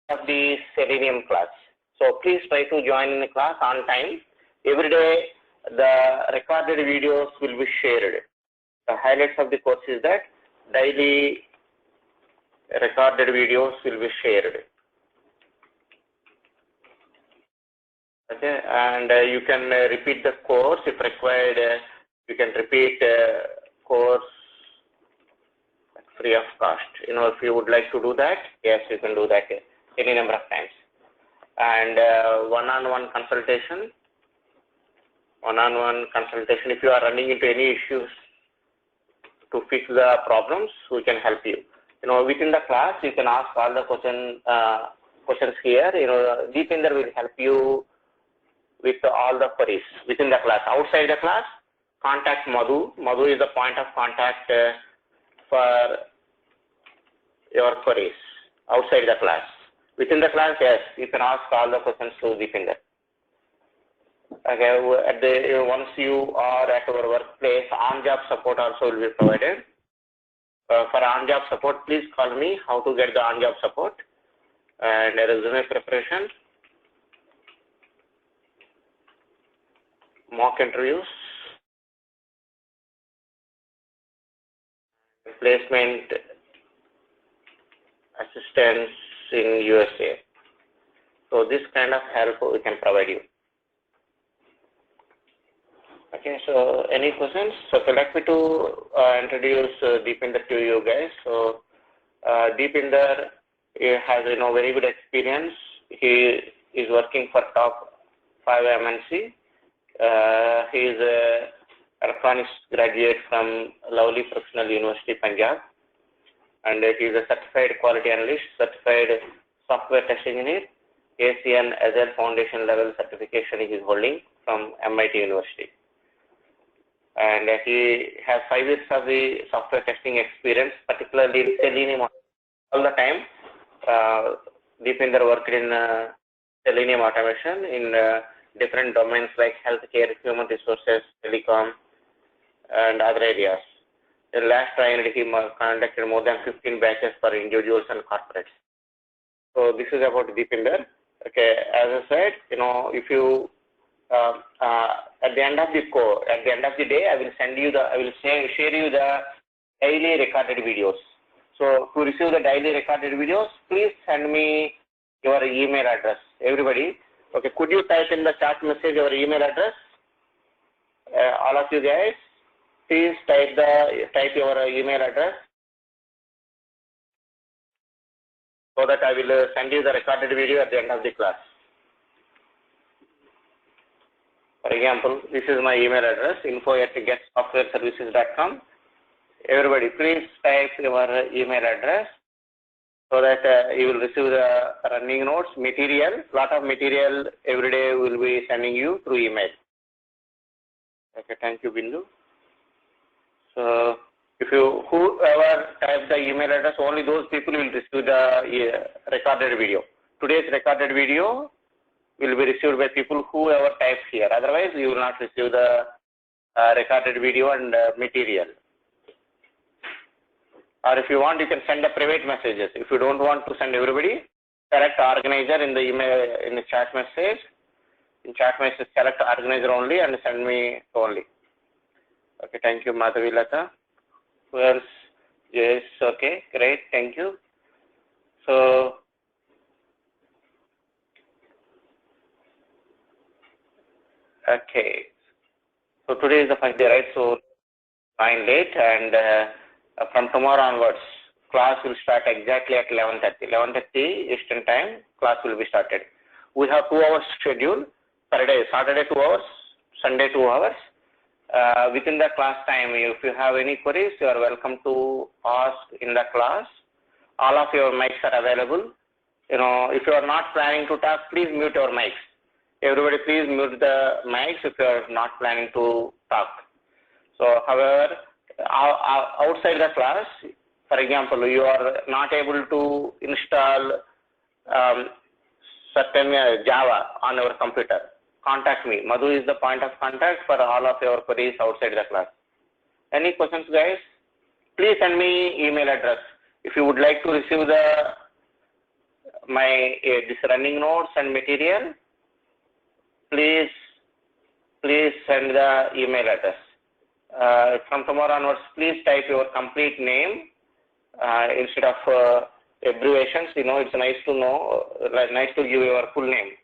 of the Selenium class. So please try to join in the class on time. Every day the recorded videos will be shared. The highlights of the course is that daily recorded videos will be shared. Okay, and you can repeat the course if required. You can repeat course free of cost. If you would like to do that, yes, you can do that any number of times. And one-on-one consultation. One-on-one consultation. If you are running into any issues to fix the problems, we can help you. Within the class, you can ask all the questions here. Deepinder will help you with all the queries within the class. Outside the class, contact Madhu. Madhu is the point of contact for your queries outside the class. Within the class, yes, you can ask all the questions to Deepinder. Okay, once you are at our workplace, on-job support also will be provided. For on-job support, please call me how to get the on-job support and resume preparation, mock interviews, placement assistance in USA. So this kind of help we can provide you. Okay, so any questions? So let me to introduce Deepinder to you guys. So Deepinder has very good experience. He is working for top 5 MNC. He is a electronics graduate from Lovely Professional University, Punjab, and he is a certified quality analyst, certified software test engineer, ACN Azure Foundation level certification he is holding from MIT University. And he has 5 years of the software testing experience, particularly in Selenium all the time. Deepinder worked in Selenium automation in different domains like healthcare, human resources, telecom, and other areas. In last trial, he conducted more than 15 batches for individuals and corporates. So this is about Deepinder. Okay, as I said, if you at the end of the day, I will share you the daily recorded videos. So to receive the daily recorded videos, please send me your email address. Everybody, okay, could you type in the chat message your email address? All of you guys, please type your email address so that I will send you the recorded video at the end of the class. For example, this is my email address, info@getsoftwareservices.com. Everybody, please type your email address so that you will receive the running notes, material. Lot of material every day will be sending you through email. Okay, thank you, Bindu. So, whoever type the email address, only those people will receive the recorded video. Today's recorded video will be received by people whoever types here. Otherwise, you will not receive the recorded video and material. Or if you want, you can send the private messages. If you don't want to send everybody, select organizer in the email, in the chat message. In chat message, select organizer only and send me only. Okay, thank you, Madhavi Lata. Who else? Yes, okay, great, thank you. So, okay, so today is the first day, right? So, fine late, and from tomorrow onwards, class will start exactly at 11:30. 11:30 Eastern time, class will be started. We have 2 hours schedule per day, Saturday 2 hours, Sunday 2 hours. Within the class time, if you have any queries, you are welcome to ask in the class. All of your mics are available. If you are not planning to talk, please mute your mics. Everybody, please mute the mics if you are not planning to talk. So, however, outside the class, for example, you are not able to install certain Java on your computer. Contact me. Madhu is the point of contact for all of your queries outside the class. Any questions, guys? Please send me email address. If you would like to receive the this running notes and material, please send the email address. From tomorrow onwards, please type your complete name instead of abbreviations. It's nice to know, nice to give your full name.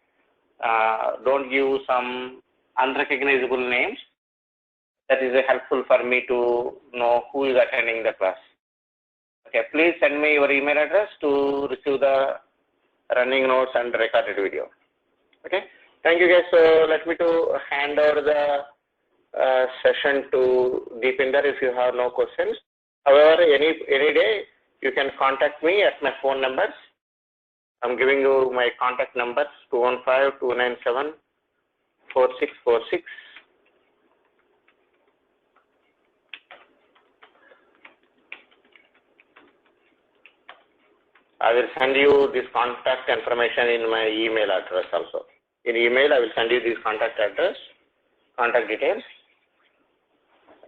Don't give some unrecognizable names. That is helpful for me to know who is attending the class. Okay, please send me your email address to receive the running notes and recorded video. Okay, thank you guys. So let me to hand over the session to Deepinder if you have no questions. However, any day you can contact me at my phone numbers. I'm giving you my contact numbers 215-297-4646. I will send you this contact information in my email address also. In email, I will send you this contact address, contact details.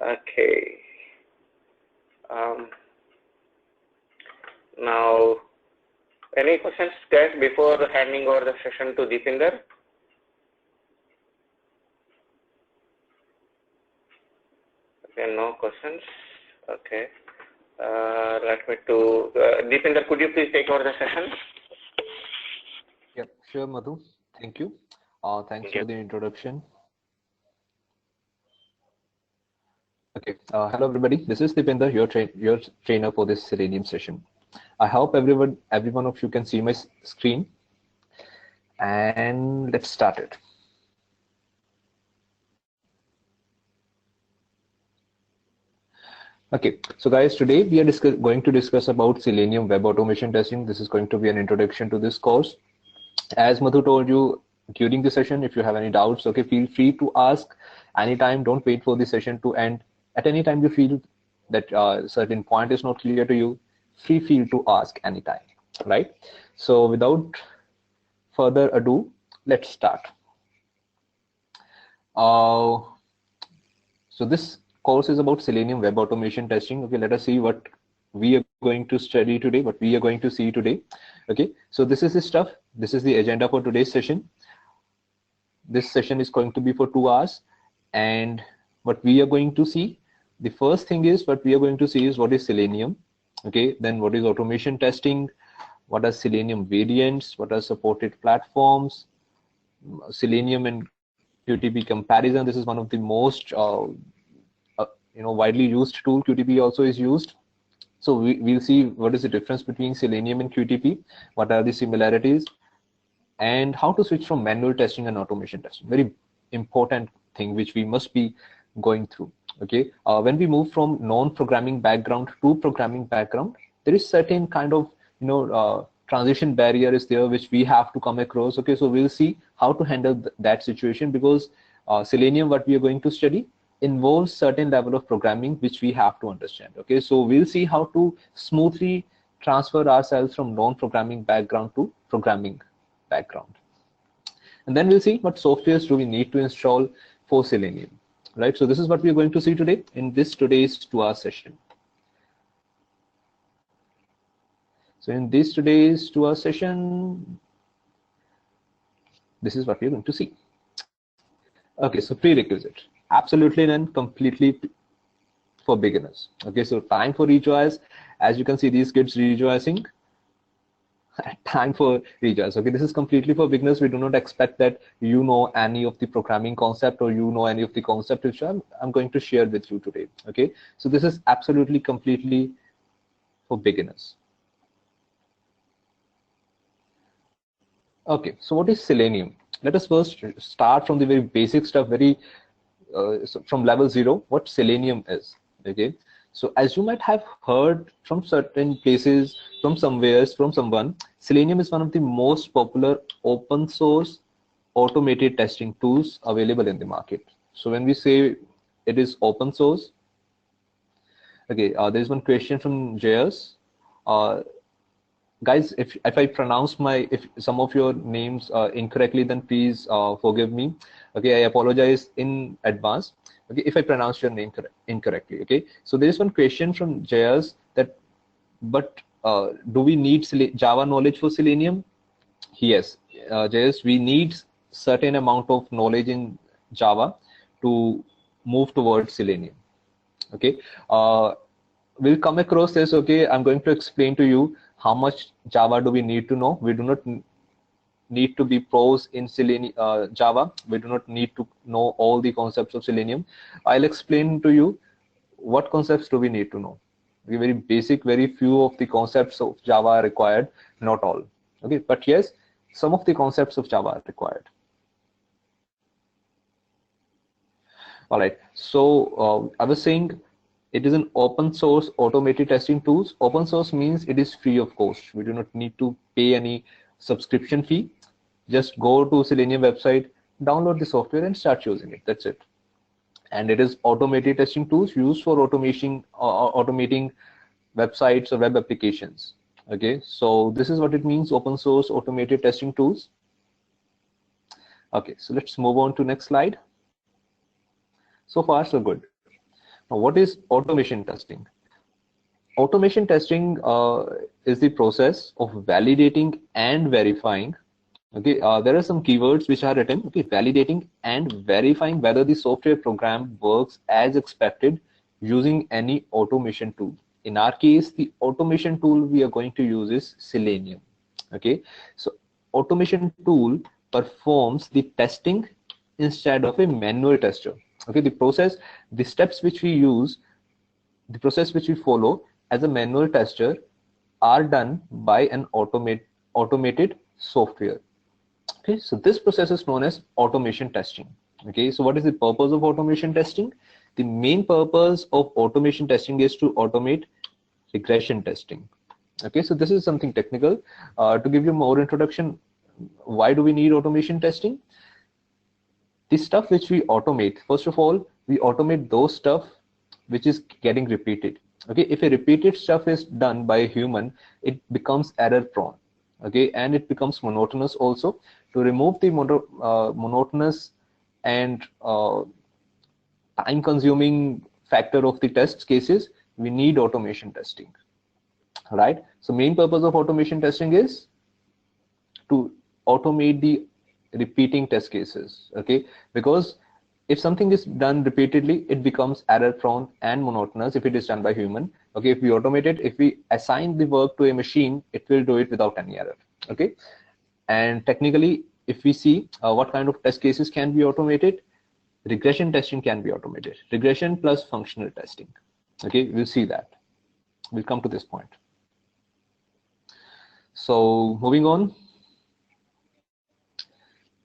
Okay. Now, any questions, guys, before handing over the session to Deepinder? Okay, no questions. Okay. Let me to Deepinder, could you please take over the session? Yep, sure, Madhu. Thank you. Thanks for the introduction. Okay. Hello, everybody. This is Deepinder, your trainer for this Selenium session. I hope every one of you can see my screen. And let's start it. Okay, so guys, today we are going to discuss about Selenium web automation testing. This is going to be an introduction to this course. As Madhu told you during the session, if you have any doubts, okay, feel free to ask anytime. Don't wait for the session to end. At any time you feel that a certain point is not clear to you, feel to ask anytime, right? So without further ado, let's start. So this course is about Selenium web automation testing. Okay, let us see what we are going to study today, what we are going to see today. Okay, so this is the stuff. This is the agenda for today's session. This session is going to be for 2 hours, and what we are going to see, the first thing is what we are going to see is what is Selenium. Okay, then what is automation testing, what are Selenium variants, what are supported platforms, Selenium and QTP comparison. This is one of the most widely used tool. QTP also is used. So we'll see what is the difference between Selenium and QTP, what are the similarities, and how to switch from manual testing and automation testing. Very important thing which we must be going through. Okay, when we move from non-programming background to programming background, there is certain kind of transition barrier is there which we have to come across. Okay, so we'll see how to handle that situation, because Selenium, what we are going to study, involves certain level of programming which we have to understand. Okay, so we'll see how to smoothly transfer ourselves from non-programming background to programming background, and then we'll see what softwares do we need to install for Selenium, right? So this is what we are going to see today in this today's 2-hour session. So in this today's 2-hour session, this is what we're going to see. Okay, so prerequisite, absolutely and completely for beginners. Okay, so time for rejoice. As you can see, these kids rejoicing. Time for rejoice. Okay, this is completely for beginners. We do not expect that you know any of the programming concept or you know any of the concept which I'm going to share with you today. Okay, so this is absolutely completely for beginners. Okay, so what is Selenium? Let us first start from the very basic stuff, from level 0, what Selenium is. Okay, so as you might have heard from certain places, from somewhere, from someone, Selenium is one of the most popular open source automated testing tools available in the market. So when we say it is open source, okay, there is one question from JS. Guys, if I pronounce if some of your names incorrectly, then please forgive me. Okay, I apologize in advance. Okay, if I pronounce your name incorrectly. Okay, so there is one question from JS that, but do we need Java knowledge for Selenium? Yes, Jayesh, we need certain amount of knowledge in Java to move towards Selenium. Okay, we'll come across this. Okay, I'm going to explain to you how much Java do we need to know. We do not need to be pros in Selenium, Java. We do not need to know all the concepts of Selenium. I'll explain to you what concepts do we need to know. Okay, very basic, very few of the concepts of Java are required, not all. Okay, but yes, some of the concepts of Java are required. All right, so I was saying it is an open source automated testing tools. Open source means it is free of cost. We do not need to pay any subscription fee. Just go to Selenium website, download the software and start using it. That's it. And it is automated testing tools used for automating websites or web applications. Okay, so this is what it means, open source automated testing tools. Okay, so let's move on to next slide. So far so good. Now what is automation testing? Automation testing is the process of validating and verifying. Okay, there are some keywords which are written. Okay, validating and verifying whether the software program works as expected using any automation tool. In our case, the automation tool we are going to use is Selenium. Okay, so automation tool performs the testing instead of a manual tester. Okay, the steps which we use, the process which we follow as a manual tester are done by an automated software. Okay, so this process is known as automation testing. Okay, so what is the purpose of automation testing? The main purpose of automation testing is to automate regression testing. Okay, so this is something technical. To give you more introduction, why do we need automation testing? The stuff which we automate, first of all, we automate those stuff which is getting repeated. Okay, if a repeated stuff is done by a human, it becomes error prone. Okay, and it becomes monotonous also. To remove the monotonous and time consuming factor of the test cases, we need automation testing. Right, so main purpose of automation testing is to automate the repeating test cases. Okay, because if something is done repeatedly, it becomes error prone and monotonous if it is done by human. Okay, if we automate it, if we assign the work to a machine, it will do it without any error. Okay, and technically, if we see what kind of test cases can be automated, regression testing can be automated. Regression plus functional testing. Okay, we'll see that. We'll come to this point. So moving on,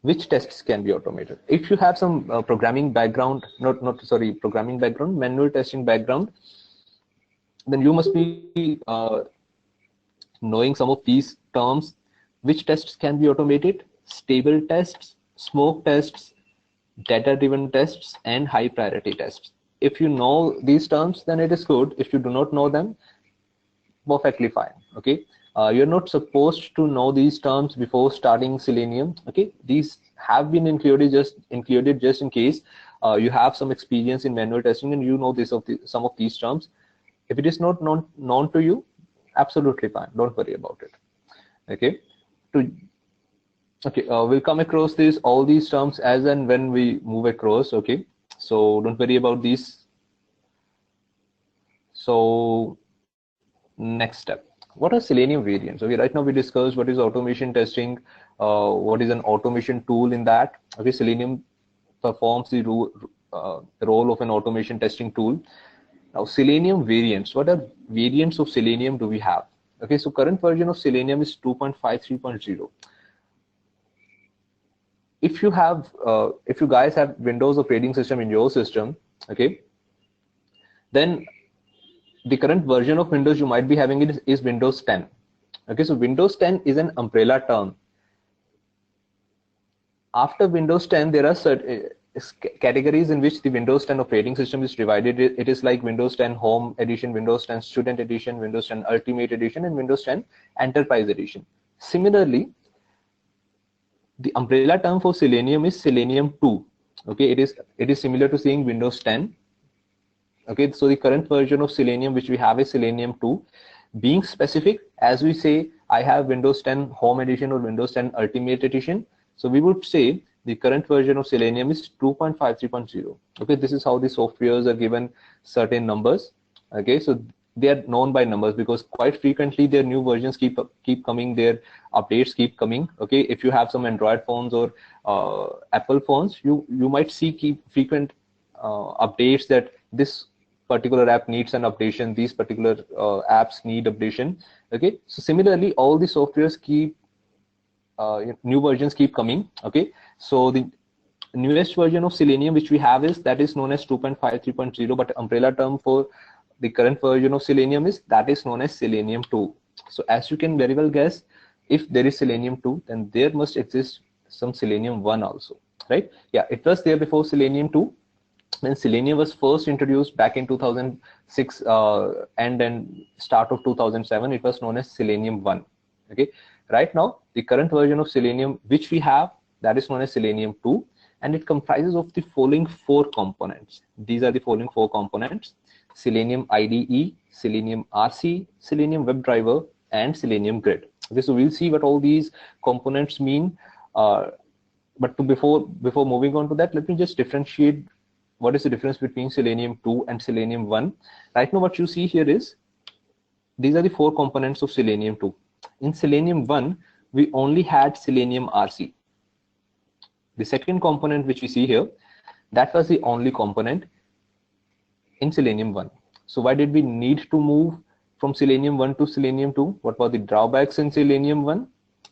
which tests can be automated? If you have some programming background, manual testing background, then you must be knowing some of these terms. Which tests can be automated? Stable tests, smoke tests, data-driven tests, and high priority tests. If you know these terms, then it is good. If you do not know them, perfectly fine. Okay, you're not supposed to know these terms before starting Selenium. Okay, these have been included just in case you have some experience in manual testing and you know some of these terms. If it is not known to you, absolutely fine, don't worry about it. Okay, we'll come across all these terms as and when we move across. Okay, so don't worry about these. So next step, what are Selenium variants? Okay, right now we discussed what is automation testing, what is an automation tool in that. Okay, Selenium performs the role of an automation testing tool. Now Selenium variants, what are variants of Selenium do we have? Okay, so current version of Selenium is 2.53.0. If you guys have Windows operating system in your system, okay, then the current version of Windows you might be having is Windows 10. Okay, so Windows 10 is an umbrella term. After Windows 10, there are certain categories in which the Windows 10 operating system is divided. It is like Windows 10 Home Edition, Windows 10 Student Edition, Windows 10 Ultimate Edition, and Windows 10 Enterprise Edition. Similarly, the umbrella term for Selenium is Selenium 2. Okay, it is similar to saying Windows 10. Okay, so the current version of Selenium which we have is Selenium 2. Being specific, as we say, I have Windows 10 Home Edition or Windows 10 Ultimate Edition. So we would say the current version of Selenium is 2.53.0. Okay, this is how the softwares are given certain numbers. Okay, so they are known by numbers because quite frequently their new versions keep coming, their updates keep coming. Okay, if you have some Android phones or Apple phones, you might see frequent updates that this particular app needs an updation, these particular apps need updation. Okay, so similarly all the softwares keep new versions keep coming. Okay, so the newest version of Selenium which we have is that is known as 2.53.0, but umbrella term for the current version of Selenium is that is known as Selenium 2. So as you can very well guess, if there is Selenium 2, then there must exist some Selenium 1 also, right? Yeah, it was there before Selenium 2. When Selenium was first introduced back in 2006 and then start of 2007, it was known as Selenium 1. Okay, right now the current version of Selenium which we have, that is known as Selenium 2, and it comprises of the following 4 components. These are the following 4 components: Selenium IDE, Selenium RC, Selenium WebDriver, and Selenium Grid. Okay, so we'll see what all these components mean. But before moving on to that, let me just differentiate what is the difference between Selenium 2 and Selenium 1. Right now what you see here is these are the 4 components of Selenium 2. In Selenium 1, we only had Selenium RC. The second component which we see here, that was the only component in Selenium 1. So why did we need to move from Selenium 1 to Selenium 2? What were the drawbacks in Selenium 1?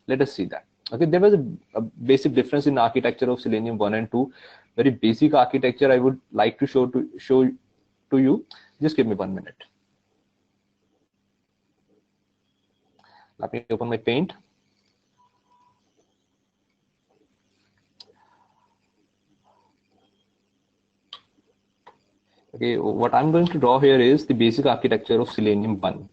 Let us see that. Okay, there was a basic difference in architecture of Selenium 1 and 2. Very basic architecture I would like to show to you. Just give me 1 minute. Let me open my Paint. Okay, what I'm going to draw here is the basic architecture of Selenium 1.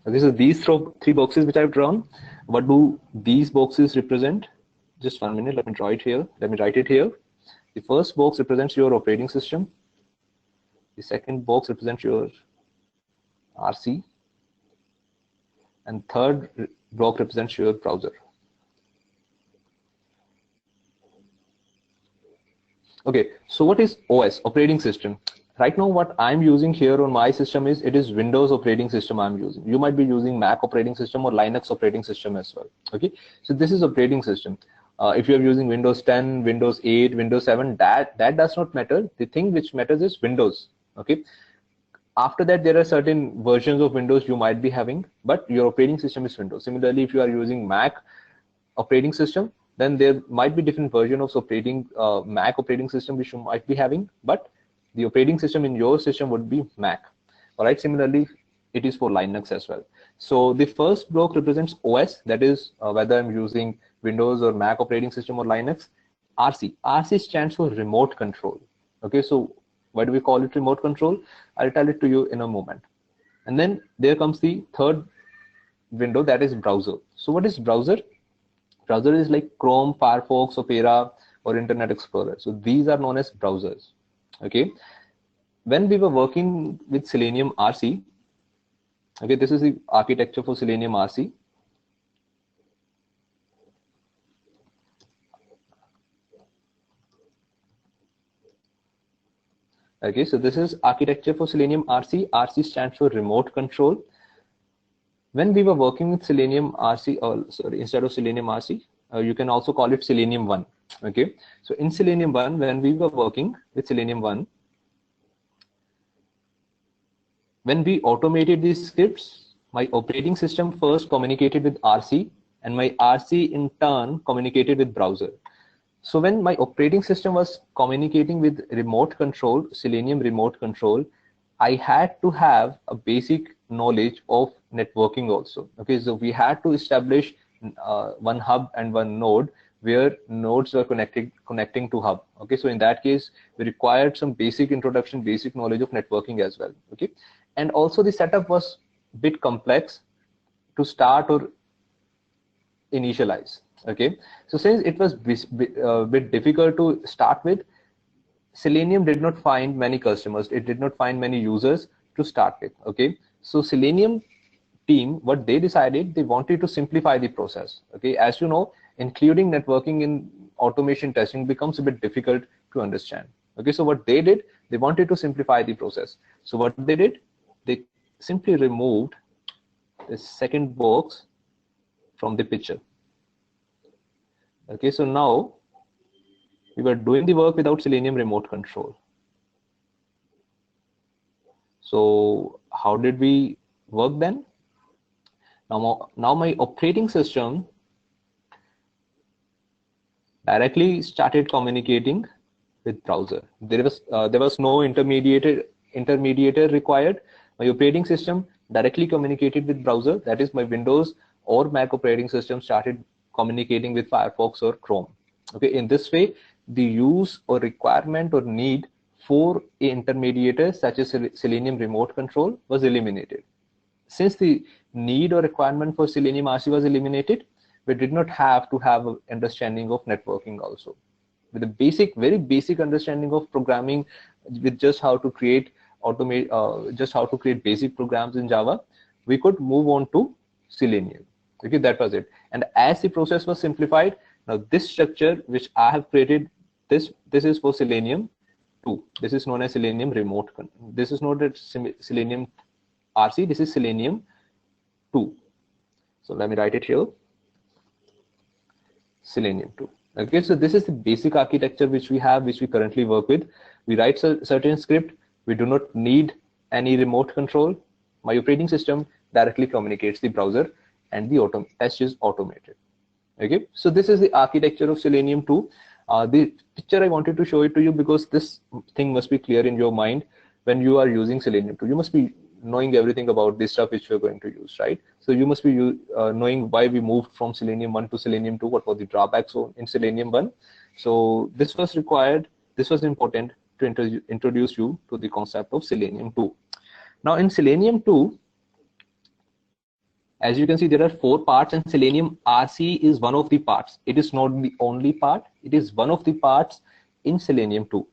Okay, so these 3 boxes which I've drawn, what do these boxes represent? Just 1 minute, let me draw it here. Let me write it here. The first box represents your operating system. The second box represents your RC. And third block represents your browser. Okay, so what is OS, operating system? Right now what I'm using here on my system is, it is Windows operating system I'm using. You might be using Mac operating system or Linux operating system as well. Okay, so this is operating system. If you're using Windows 10, Windows 8, Windows 7, that does not matter. The thing which matters is Windows. Okay, after that there are certain versions of Windows you might be having, but your operating system is Windows. Similarly, if you are using Mac operating system, then there might be different version of operating Mac operating system which you might be having, but the operating system in your system would be Mac. All right, similarly it is for Linux as well. So the first block represents OS, that is whether I'm using Windows or Mac operating system or Linux. RC stands for remote control. Okay, so why do we call it remote control? I'll tell it to you in a moment. And then there comes the third window, that is browser. So what is browser? Browser is like Chrome, Firefox, Opera, or Internet Explorer. So these are known as browsers. Okay, when we were working with Selenium RC, okay, this is the architecture for Selenium RC. Okay, so this is architecture for Selenium RC. RC stands for remote control. When we were working with Selenium RC, instead of Selenium RC, you can also call it Selenium 1. Okay, so in Selenium 1, when we were working with Selenium 1, when we automated these scripts, my operating system first communicated with RC, and my RC in turn communicated with browser. So when my operating system was communicating with remote control, Selenium remote control, I had to have a basic knowledge of networking also. Okay, so we had to establish one hub and one node where nodes were connecting to hub. Okay, so in that case, we required some basic introduction, basic knowledge of networking as well. Okay, and also the setup was a bit complex to start or initialize. Okay, so since it was a bit difficult to start with, Selenium did not find many customers, it did not find many users to start with. Okay, so Selenium team, what they decided, they wanted to simplify the process. Okay, as you know, including networking in automation testing becomes a bit difficult to understand. Okay, so what they did, they wanted to simplify the process. So what they did, they simply removed the second box from the picture. Okay, so now we were doing the work without Selenium remote control. So how did we work then? Now my operating system directly started communicating with browser. There was no intermediator required. My operating system directly communicated with browser. That is, my Windows or Mac operating system started communicating with Firefox or Chrome. Okay, in this way, the use or requirement or need for an intermediator such as Selenium remote control was eliminated. Since the need or requirement for Selenium RC was eliminated, we did not have to have an understanding of networking also. With a very basic understanding of programming, with just how to create basic programs in Java, we could move on to Selenium. Okay, that was it. And as the process was simplified, now this structure which I have created, this is for Selenium 2. This is known as Selenium remote. This is not Selenium RC. This is Selenium 2. So let me write it here. Selenium 2. Okay, so this is the basic architecture which we have, which we currently work with. We write a certain script. We do not need any remote control. My operating system directly communicates the browser, and the test is automated. Okay, so this is the architecture of Selenium 2. The picture I wanted to show it to you because this thing must be clear in your mind when you are using Selenium 2. You must be knowing everything about this stuff which we're going to use, right? So you must be knowing why we moved from Selenium 1 to Selenium 2, what were the drawbacks in Selenium 1. So this was required, this was important to introduce you to the concept of Selenium 2. Now in Selenium 2, as you can see, there are 4 parts, and Selenium RC is one of the parts. It is not the only part, it is one of the parts in Selenium 2.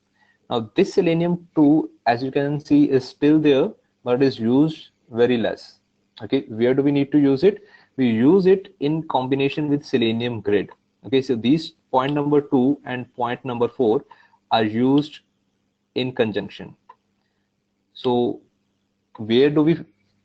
Now this Selenium 2, as you can see, is still there, but is used very less. Okay, where do we need to use it? We use it in combination with Selenium Grid. Okay, so these point number 2 and point number 4 are used in conjunction. So where do we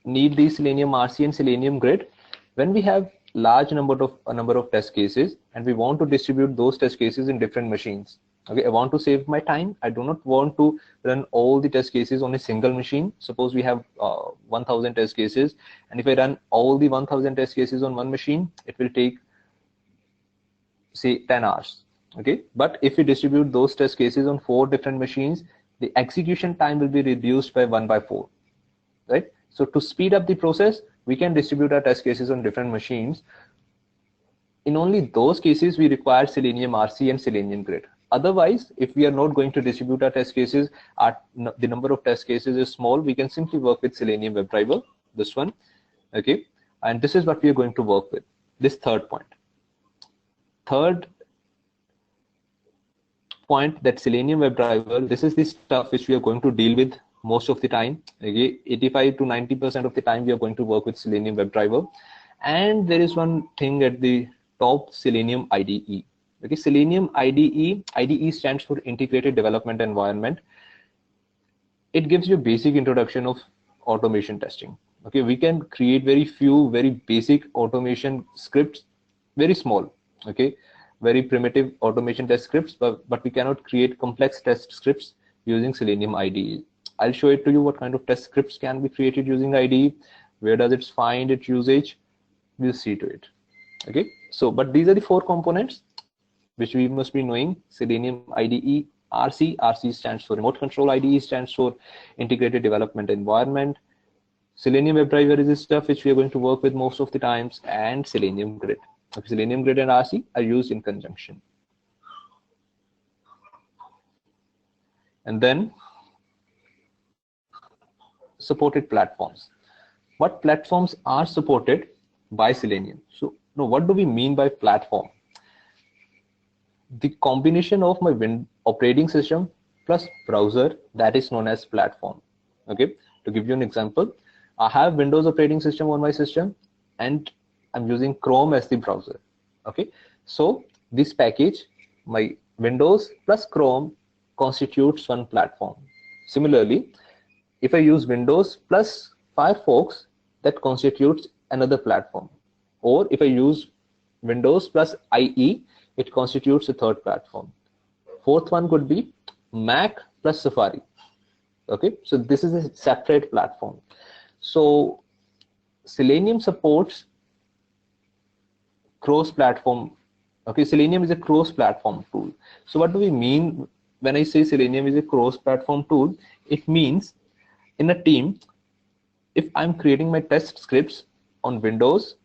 need the Selenium RC and Selenium Grid? When we have large number of test cases and we want to distribute those test cases in different machines. Okay, I want to save my time. I do not want to run all the test cases on a single machine. Suppose we have 1000 test cases, and if I run all the 1000 test cases on one machine, it will take, say, 10 hours. Okay, but if we distribute those test cases on 4 different machines, the execution time will be reduced by 1 by 4, right? So to speed up the process, we can distribute our test cases on different machines. In only those cases, we require Selenium RC and Selenium Grid. Otherwise, if we are not going to distribute our test cases, the number of test cases is small, we can simply work with Selenium WebDriver, this one. Okay, and this is what we are going to work with, this third point. Third point, that Selenium WebDriver, this is the stuff which we are going to deal with most of the time. Okay, 85 to 90% of the time we are going to work with Selenium WebDriver. And there is one thing at the top, Selenium IDE. Okay, Selenium IDE stands for Integrated Development Environment. It gives you a basic introduction of automation testing. Okay, we can create very basic automation scripts, very small, okay, very primitive automation test scripts, but we cannot create complex test scripts using Selenium IDE. I'll show it to you what kind of test scripts can be created using IDE, where does it find its usage, we'll see to it. Okay, so but these are the 4 components which we must be knowing. Selenium IDE, RC stands for Remote Control, IDE stands for Integrated Development Environment. Selenium WebDriver is the stuff which we are going to work with most of the times, and Selenium Grid. Okay, Selenium Grid and RC are used in conjunction. And then supported platforms. What platforms are supported by Selenium? So now, what do we mean by platform? The combination of my operating system plus browser, that is known as platform. Okay, to give you an example, I have Windows operating system on my system, and I'm using Chrome as the browser. Okay, so this package, my Windows plus Chrome, constitutes one platform. Similarly, if I use Windows plus Firefox, that constitutes another platform. Or if I use Windows plus IE, it constitutes a third platform. Fourth one could be Mac plus Safari. Okay, so this is a separate platform. So Selenium supports cross-platform. Okay, Selenium is a cross-platform tool. So what do we mean when I say Selenium is a cross-platform tool? It means in a team, if I'm creating my test scripts on Windows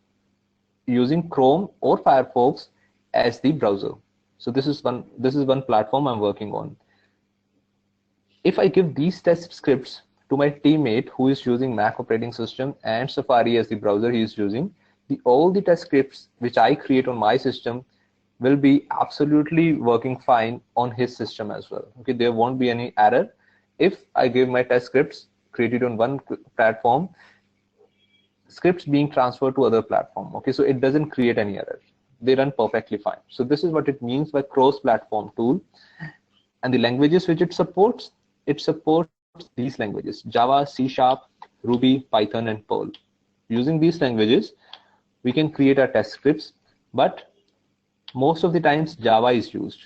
using Chrome or Firefox as the browser. So this is one platform I'm working on. If I give these test scripts to my teammate who is using Mac operating system and Safari as the browser he is using, all the test scripts which I create on my system will be absolutely working fine on his system as well. Okay, there won't be any error if I give my test scripts created on one platform, scripts being transferred to other platform. Okay, so it doesn't create any error. They run perfectly fine. So this is what it means by cross-platform tool. And the languages which it supports these languages: Java, C#, Ruby, Python, and Perl. Using these languages, we can create our test scripts, but most of the times Java is used.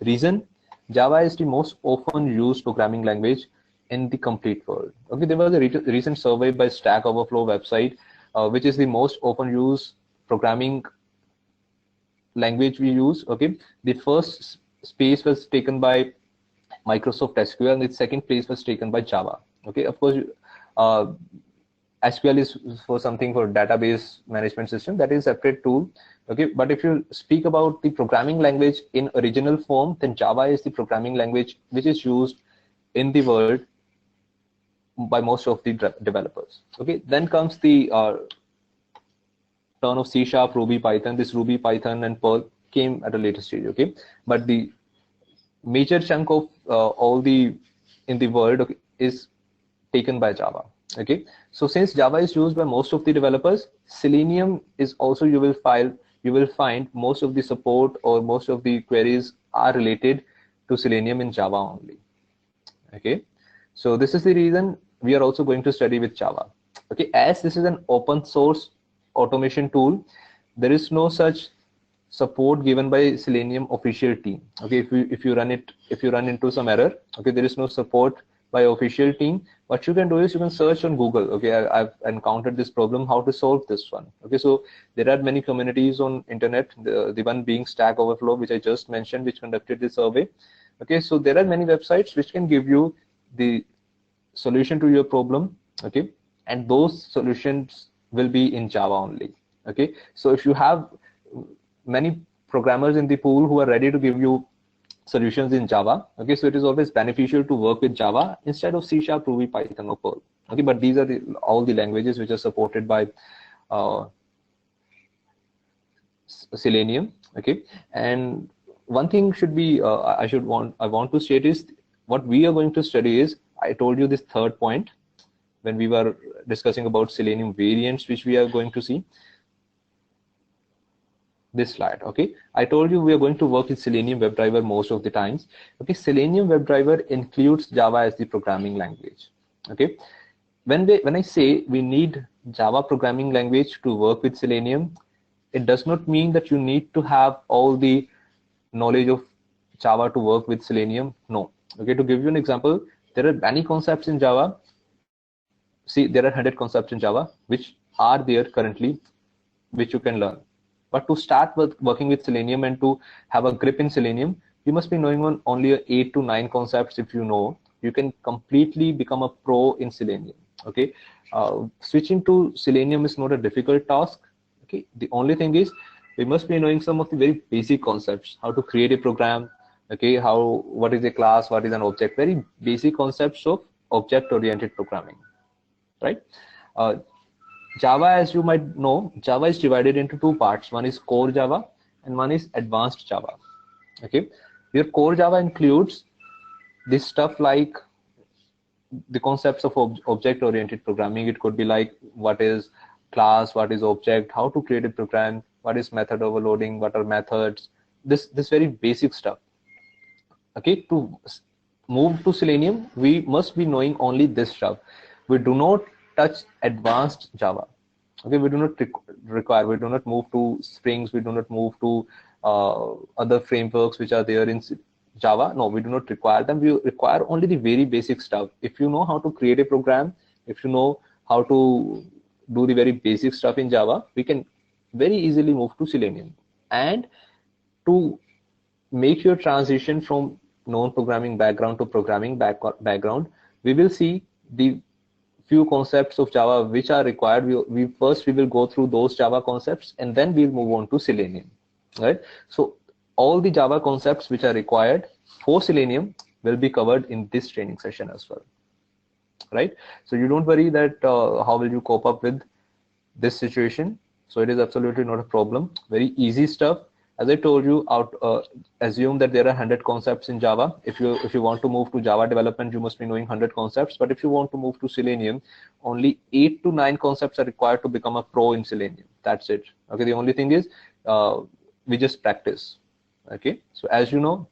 Reason: Java is the most often used programming language in the complete world. Okay, there was a recent survey by Stack Overflow website, which is the most often used programming language we use. Okay, the first space was taken by Microsoft SQL, and the second place was taken by Java. Okay, of course, SQL is for something for database management system, that is a separate tool. Okay, but if you speak about the programming language in original form, then Java is the programming language which is used in the world by most of the developers. Okay, then comes the turn of C#, Ruby, Python. This Ruby, Python, and Perl came at a later stage. Okay, but the major chunk of all the in the world, okay, is taken by Java. Okay, so since Java is used by most of the developers, Selenium is also, you will find most of the support or most of the queries are related to Selenium in Java only. Okay, so this is the reason we are also going to study with Java. Okay, as this is an open source automation tool, there is no such support given by Selenium official team. Okay, if you run into some error, okay, there is no support by official team. What you can do is you can search on Google. Okay, I've encountered this problem, how to solve this one. Okay, so there are many communities on internet, the one being Stack Overflow, which I just mentioned, which conducted the survey. Okay, so there are many websites which can give you the solution to your problem. Okay, and those solutions will be in Java only. Okay, so if you have many programmers in the pool who are ready to give you solutions in Java, okay, so it is always beneficial to work with Java instead of C#, Ruby, Python, or Perl. Okay, but these are all the languages which are supported by Selenium. Okay, and one thing should be I want to state is what we are going to study is, I told you this third point when we were discussing about Selenium variants, which we are going to see. This slide. Okay, I told you we are going to work with Selenium WebDriver most of the times. Okay, Selenium WebDriver includes Java as the programming language. Okay, when I say we need Java programming language to work with Selenium, it does not mean that you need to have all the knowledge of Java to work with Selenium. No. Okay, to give you an example, there are many concepts in Java. See, there are 100 concepts in Java which are there currently, which you can learn. But to start with working with Selenium and to have a grip in Selenium, you must be knowing on only 8 to 9 concepts. If you know, you can completely become a pro in Selenium. Okay, switching to Selenium is not a difficult task. Okay, the only thing is we must be knowing some of the very basic concepts, how to create a program. Okay, what is a class, what is an object, very basic concepts of object-oriented programming, right? Java, as you might know, Java is divided into two parts. One is core Java and one is advanced Java. Okay, your core Java includes this stuff like the concepts of object-oriented programming. It could be like what is class, what is object, how to create a program, what is method overloading, what are methods, this very basic stuff. Okay, to move to Selenium, we must be knowing only this stuff. We do not touch advanced Java. Okay, we do not require, we do not move to Springs, we do not move to other frameworks which are there in Java. No, we do not require them. We require only the very basic stuff. If you know how to create a program, if you know how to do the very basic stuff in Java, we can very easily move to Selenium. And to make your transition from non-programming background to programming background, we will see the few concepts of Java which are required. We will go through those Java concepts, and then we'll move on to Selenium, right? So all the Java concepts which are required for Selenium will be covered in this training session as well, right? So you don't worry that how will you cope up with this situation. So it is absolutely not a problem. Very easy stuff. As I told you, assume that there are 100 concepts in Java. If you want to move to Java development, you must be knowing 100 concepts. But if you want to move to Selenium, only 8 to 9 concepts are required to become a pro in Selenium. That's it. Okay. The only thing is we just practice. Okay. So as you know,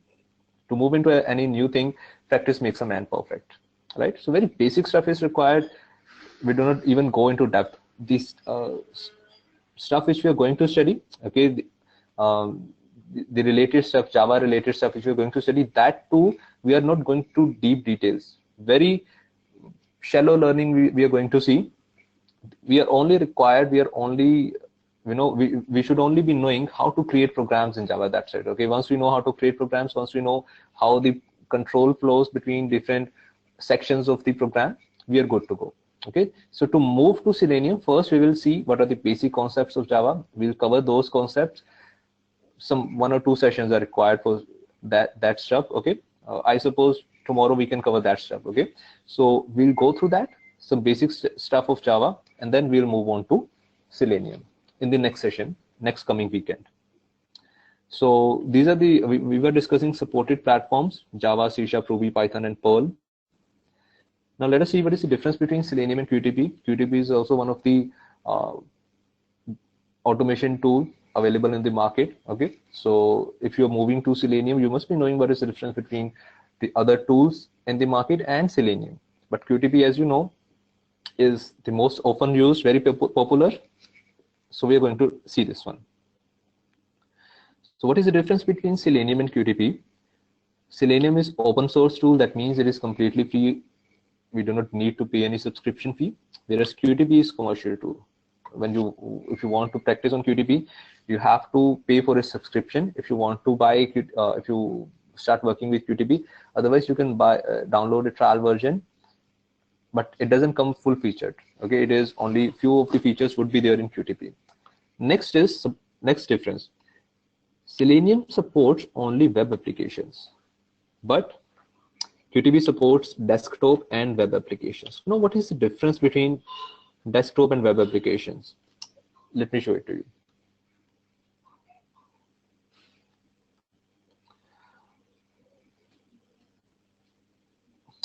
to move into any new thing, practice makes a man perfect. Right. So very basic stuff is required. We do not even go into depth. This stuff which we are going to study. Okay. The related stuff, Java related stuff which we're going to study, that too we are not going to deep details. Very shallow learning we are going to see. We are only required, we should only be knowing how to create programs in Java. That's it. Okay, once we know how to create programs, once we know how the control flows between different sections of the program, we are good to go. Okay, so to move to Selenium, first we will see what are the basic concepts of Java. We'll cover those concepts. Some 1 or 2 sessions are required for that stuff. Okay, I suppose tomorrow we can cover that stuff. Okay, so we'll go through that, some basic stuff of Java, and then we'll move on to Selenium in the next session, next coming weekend. So these are we were discussing supported platforms: Java, C#, Ruby, Python, and Perl. Now let us see what is the difference between Selenium and QTP. QTP is also one of the automation tool available in the market. Okay, so if you're moving to Selenium, you must be knowing what is the difference between the other tools in the market and Selenium. But QTP, as you know, is the most often used, very popular. So we are going to see this one. So what is the difference between Selenium and QTP? Selenium is open source tool. That means it is completely free. We do not need to pay any subscription fee. Whereas QTP is commercial tool. If you want to practice on QTP, you have to pay for a subscription if you want to buy if you start working with QTP. Otherwise, you can download a trial version, but it doesn't come full featured. Okay, it is only few of the features would be there in QTP. Next difference. Selenium supports only web applications, but QTP supports desktop and web applications. Now, what is the difference between desktop and web applications? Let me show it to you.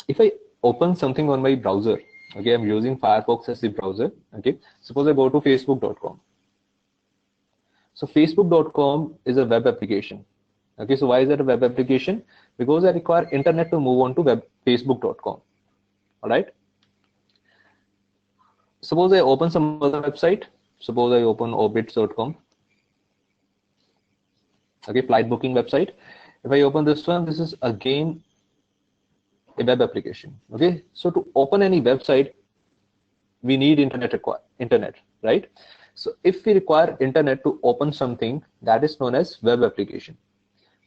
If I open something on my browser, okay, I'm using Firefox as the browser. Okay, suppose I go to facebook.com. So facebook.com is a web application. Okay, so why is that a web application? Because I require internet to move on to facebook.com. All right. Suppose I open some other website. Suppose I open orbitz.com. Okay, flight booking website. If I open this one, this is again a web application. Okay, so to open any website, we need internet, right? So if we require internet to open something, that is known as web application.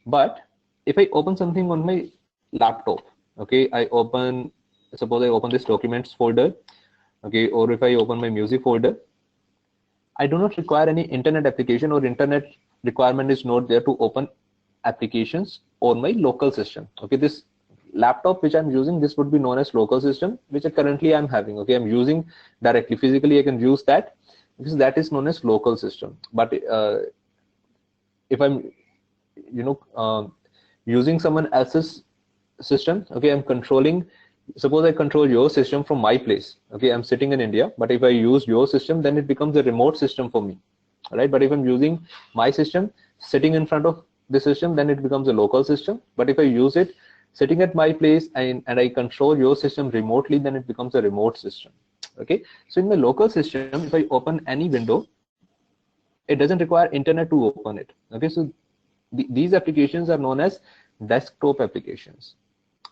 But if I open something on my laptop, okay, suppose I open this documents folder, okay, or if I open my music folder, I do not require any internet application, or internet requirement is not there to open applications on my local system. Okay, this laptop which I'm using, this would be known as local system, which currently I'm having. Okay, I'm using directly, physically I can use that, because that is known as local system. But if I'm using someone else's system, okay, I'm controlling suppose I control your system from my place. Okay, I'm sitting in India, but if I use your system, then it becomes a remote system for me, right? But if I'm using my system sitting in front of the system, then it becomes a local system. But if I use it sitting at my place and I control your system remotely, then it becomes a remote system. Okay, so in the local system, if I open any window, it doesn't require internet to open it. Okay, so these applications are known as desktop applications.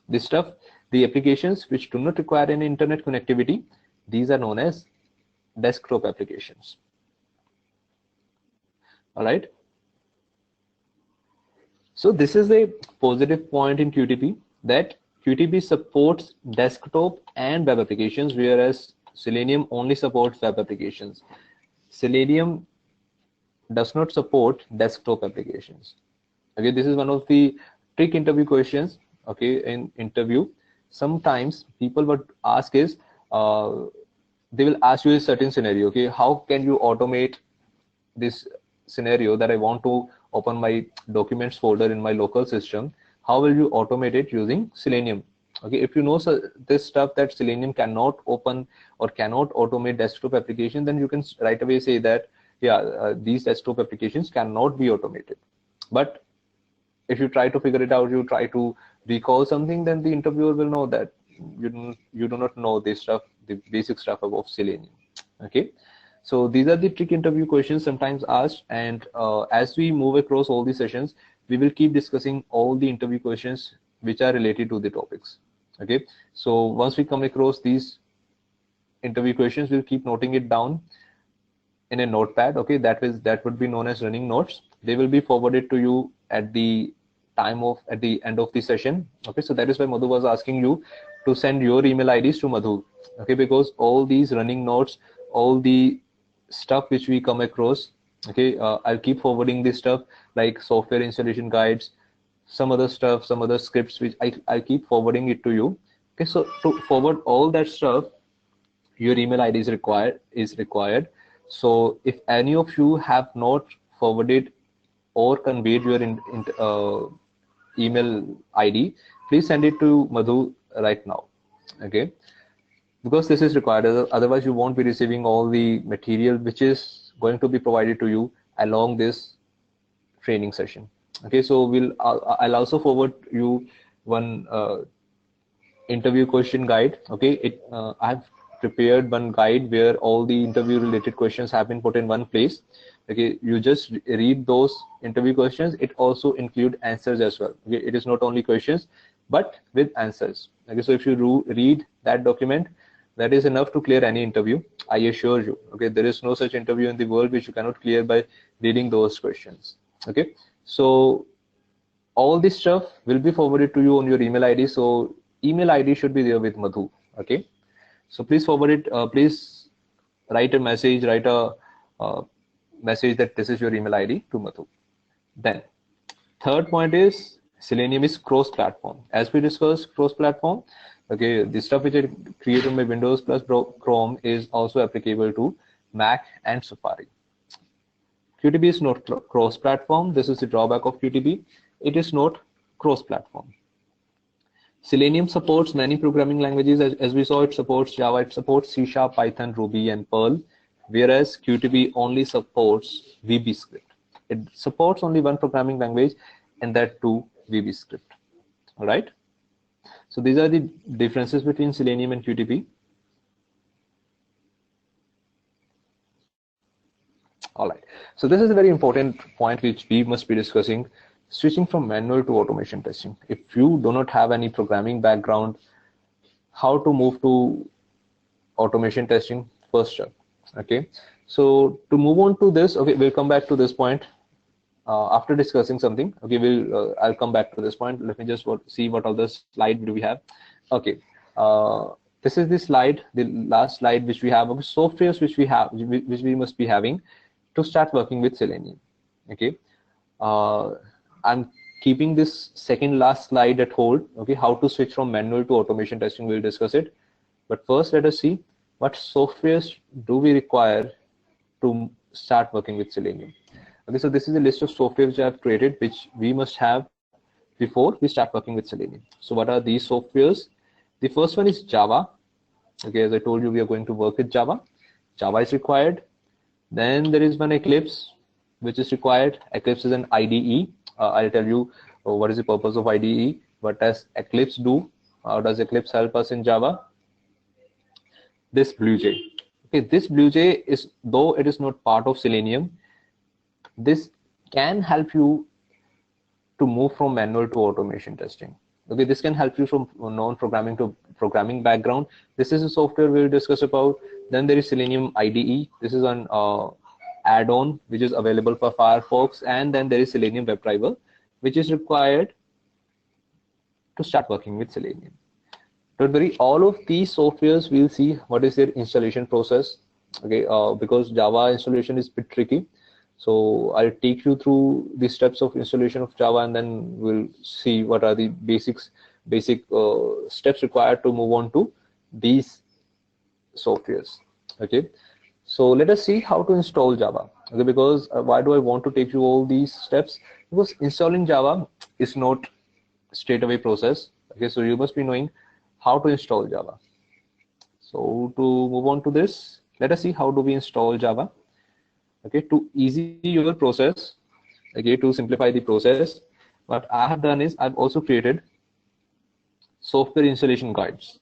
This stuff, the applications which do not require any internet connectivity, these are known as desktop applications. All right. So this is a positive point in QTP, that QTP supports desktop and web applications, whereas Selenium only supports web applications. Selenium does not support desktop applications. Okay, this is one of the trick interview questions. Okay, in interview, sometimes people would ask is, they will ask you a certain scenario. Okay, how can you automate this scenario that I want to open my documents folder in my local system? How will you automate it using Selenium? Okay, if you know this stuff that Selenium cannot open or cannot automate desktop application, then you can right away say that, yeah, these desktop applications cannot be automated. But if you try to figure it out, you try to recall something, then the interviewer will know that you do not know this stuff, the basic stuff about Selenium. Okay, so these are the trick interview questions sometimes asked, and as we move across all the sessions, we will keep discussing all the interview questions which are related to the topics. Okay, so once we come across these interview questions, we'll keep noting it down in a notepad. Okay, that would be known as running notes. They will be forwarded to you at the end of the session. Okay, so that is why Madhu was asking you to send your email IDs to Madhu. Okay, because all these running notes, all the stuff which we come across, okay, I'll keep forwarding this stuff like software installation guides, some other stuff, some other scripts which I keep forwarding it to you. Okay, so to forward all that stuff, your email ID is required. So if any of you have not forwarded or conveyed your email ID, please send it to Madhu right now. Okay, because this is required. Otherwise, you won't be receiving all the material which is going to be provided to you along this training session. Okay, so I'll also forward you one interview question guide. Okay, I've prepared one guide where all the interview related questions have been put in one place. Okay, you just read those interview questions. It also include answers as well. Okay, it is not only questions but with answers. Okay, so if you read that document, that is enough to clear any interview, I assure you. Okay, there is no such interview in the world which you cannot clear by reading those questions. Okay, so all this stuff will be forwarded to you on your email ID. So email ID should be there with Madhu. Okay, so please forward it. Please write a message, message that this is your email ID to Madhu. Then third point is Selenium is cross-platform. As we discussed, cross-platform. Okay, the stuff which I create on my Windows plus Chrome is also applicable to Mac and Safari. QTP is not cross-platform. This is the drawback of QTP. It is not cross-platform. Selenium supports many programming languages. As we saw, it supports Java, it supports C#, Python, Ruby, and Perl, whereas QTP only supports VBScript. It supports only one programming language, and that too VBScript. All right. So these are the differences between Selenium and QTP. All right. So this is a very important point which we must be discussing. Switching from manual to automation testing. If you do not have any programming background, how to move to automation testing? First step. Okay. So to move on to this, okay, we'll come back to this point after discussing something. Okay, I'll come back to this point. Let me just see what other slide do we have. Okay. This is the slide, the last slide which we have of softwares which we must be having to start working with Selenium. Okay. I'm keeping this second last slide at hold. Okay, how to switch from manual to automation testing, we'll discuss it. But first, let us see what softwares do we require to start working with Selenium. Okay, so this is a list of software which I have created, which we must have before we start working with Selenium. So what are these softwares? The first one is Java. Okay, as I told you, we are going to work with Java. Java is required. Then there is one Eclipse, which is required. Eclipse is an IDE. I'll tell you what is the purpose of IDE. What does Eclipse do? How does Eclipse help us in Java? This BlueJ. Okay, this BlueJ is, though it is not part of Selenium, this can help you to move from manual to automation testing. Okay, this can help you from non-programming to programming background. This is a software we'll discuss about. Then there is Selenium IDE. This is an add-on which is available for Firefox. And then there is Selenium WebDriver, which is required to start working with Selenium. Don't worry, all of these softwares we'll see what is their installation process. Okay, because Java installation is a bit tricky. So I'll take you through the steps of installation of Java, and then we'll see what are the basic steps required to move on to these softwares. Okay, so let us see how to install Java. Okay, because why do I want to take you all these steps? Because installing Java is not straight away process. Okay, so you must be knowing how to install Java. So to move on to this, let us see how do we install Java. Okay, to easy your process, okay, to simplify the process, what I have done is I've also created software installation guides.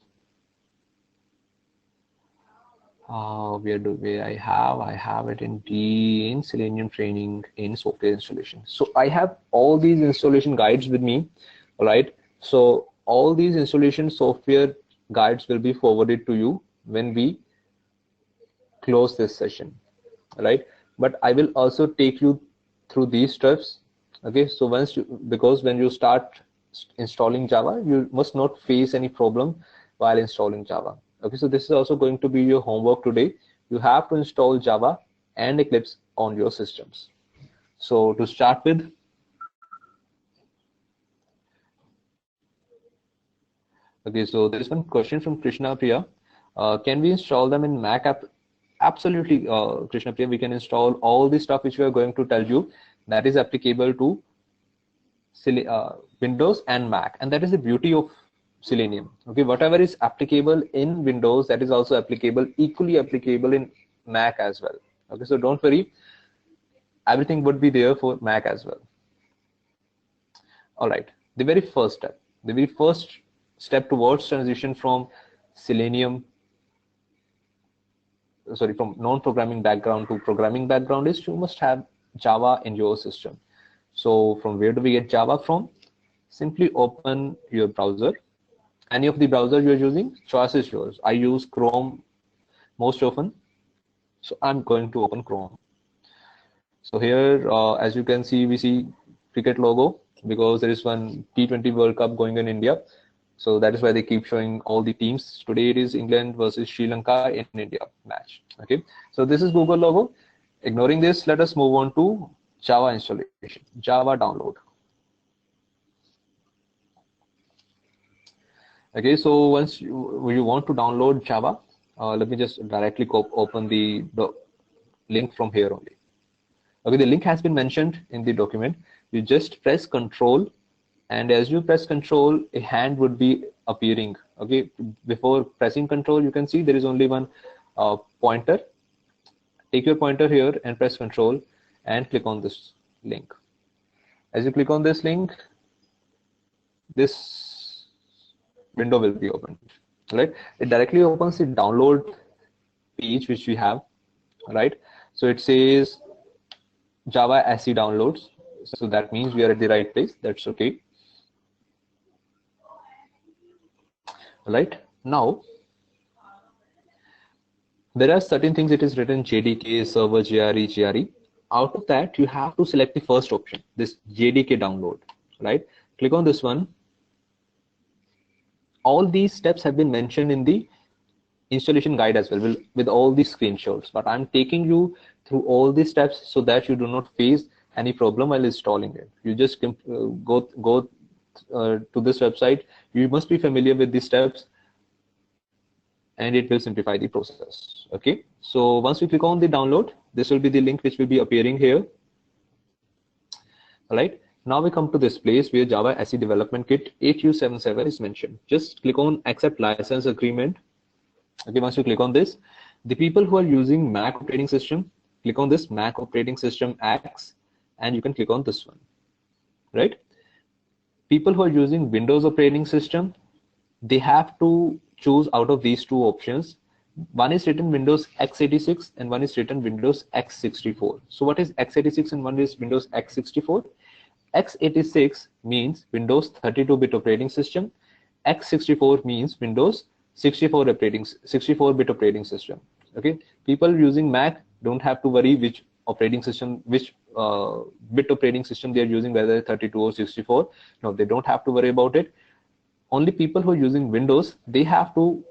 Where I have it in Selenium training in software installation. So I have all these installation guides with me. All right, so all these installation software guides will be forwarded to you when we close this session. All right, but I will also take you through these steps. Okay, so because when you start installing Java, you must not face any problem while installing Java. Okay, so this is also going to be your homework today. You have to install Java and Eclipse on your systems. So to start with, okay, so there is one question from Krishna Priya. Can we install them in Mac app? Absolutely, Krishna Priya, we can install all the stuff which we are going to tell you that is applicable to Windows and Mac, and that is the beauty of Selenium. Okay, whatever is applicable in Windows, that is also equally applicable in Mac as well. Okay, so don't worry, everything would be there for Mac as well. All right, the very first step towards transition from from non-programming background to programming background is you must have Java in your system. So from where do we get Java from? Simply open your browser. Any of the browser you're using, choice is yours. I use Chrome most often, so I'm going to open Chrome. So here, as you can see, we see cricket logo because there is one T20 World Cup going in India. So that is why they keep showing all the teams. Today it is England versus Sri Lanka in India match. Okay, so this is Google logo. Ignoring this, let us move on to Java installation, Java download. Okay, so once you want to download Java, let me just directly open the link from here only. Okay, the link has been mentioned in the document. You just press Control, and as you press Control, a hand would be appearing. Okay, before pressing Control, you can see there is only one pointer. Take your pointer here and press Control and click on this link. As you click on this link, this window will be opened. Right, it directly opens the download page which we have. Right, so it says Java SE downloads, so that means we are at the right place. That's okay. Right, now there are certain things. It is written JDK server GRE. Out of that, you have to select the first option, this JDK download. Right, click on this one. All these steps have been mentioned in the installation guide as well, with all these screenshots, but I'm taking you through all these steps so that you do not face any problem while installing it. You just go to this website. You must be familiar with these steps, and it will simplify the process. Okay, so once we click on the download, this will be the link which will be appearing here. All right, Now we come to this place where Java SE Development Kit 8U77 is mentioned. Just click on accept license agreement. Okay, once you click on this, the people who are using Mac operating system, click on this Mac operating system X, and you can click on this one, right? People who are using Windows operating system, they have to choose out of these two options. One is written Windows x86 and one is written Windows x64. So what is x86 and one is Windows x64? x86 means Windows 32-bit operating system. x64 means Windows 64-bit operating system. Okay, people using Mac don't have to worry which operating system, which bit operating system they are using, whether 32 or 64. No, they don't have to worry about it. Only people who are using Windows, they have to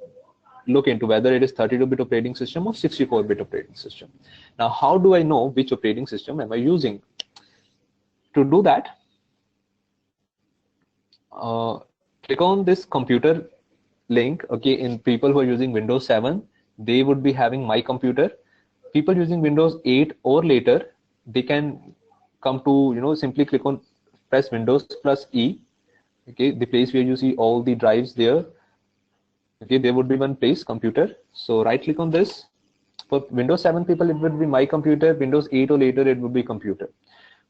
look into whether it is 32-bit operating system or 64-bit operating system. Now, how do I know which operating system am I using? To do that, click on this computer link. Okay, in people who are using Windows 7, they would be having My Computer. People using Windows 8 or later, they can come to, simply click on, press Windows plus E. Okay, the place where you see all the drives there. Okay, there would be one place, computer. So right click on this. For Windows 7 people, it would be My Computer. Windows 8 or later, it would be computer.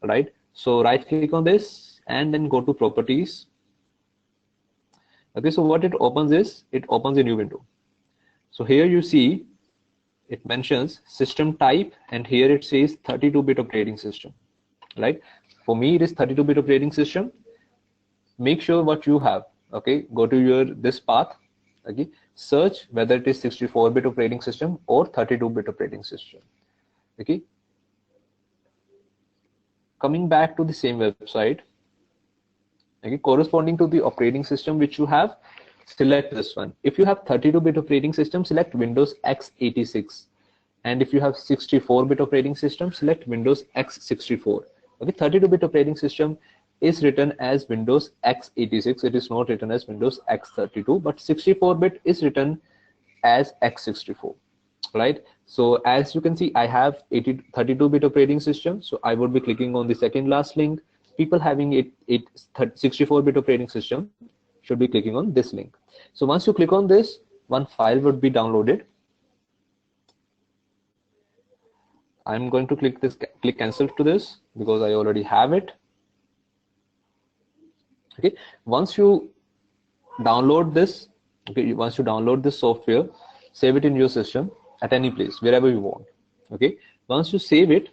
All right. So right click on this and then go to properties. Okay, so what it opens is, it opens a new window. So here you see, it mentions system type, and here it says 32-bit operating system, right? For me, it is 32-bit operating system. Make sure what you have. Okay, go to this path. Okay, search whether it is 64-bit operating system or 32-bit operating system. Okay, coming back to the same website. Okay, corresponding to the operating system which you have, select this one. If you have 32-bit operating system, select Windows x86, and if you have 64-bit operating system, select Windows x64. Okay, 32-bit operating system is written as Windows x86. It is not written as Windows x32, but 64-bit is written as x64, right? So as you can see, I have 32-bit operating system, so I would be clicking on the second last link. People having 64-bit operating system should be clicking on this link. So once you click on this, one file would be downloaded. I'm going to click cancel to this because I already have it. Okay, once you download this, okay, once you download this software, save it in your system at any place, wherever you want. Okay, once you save it,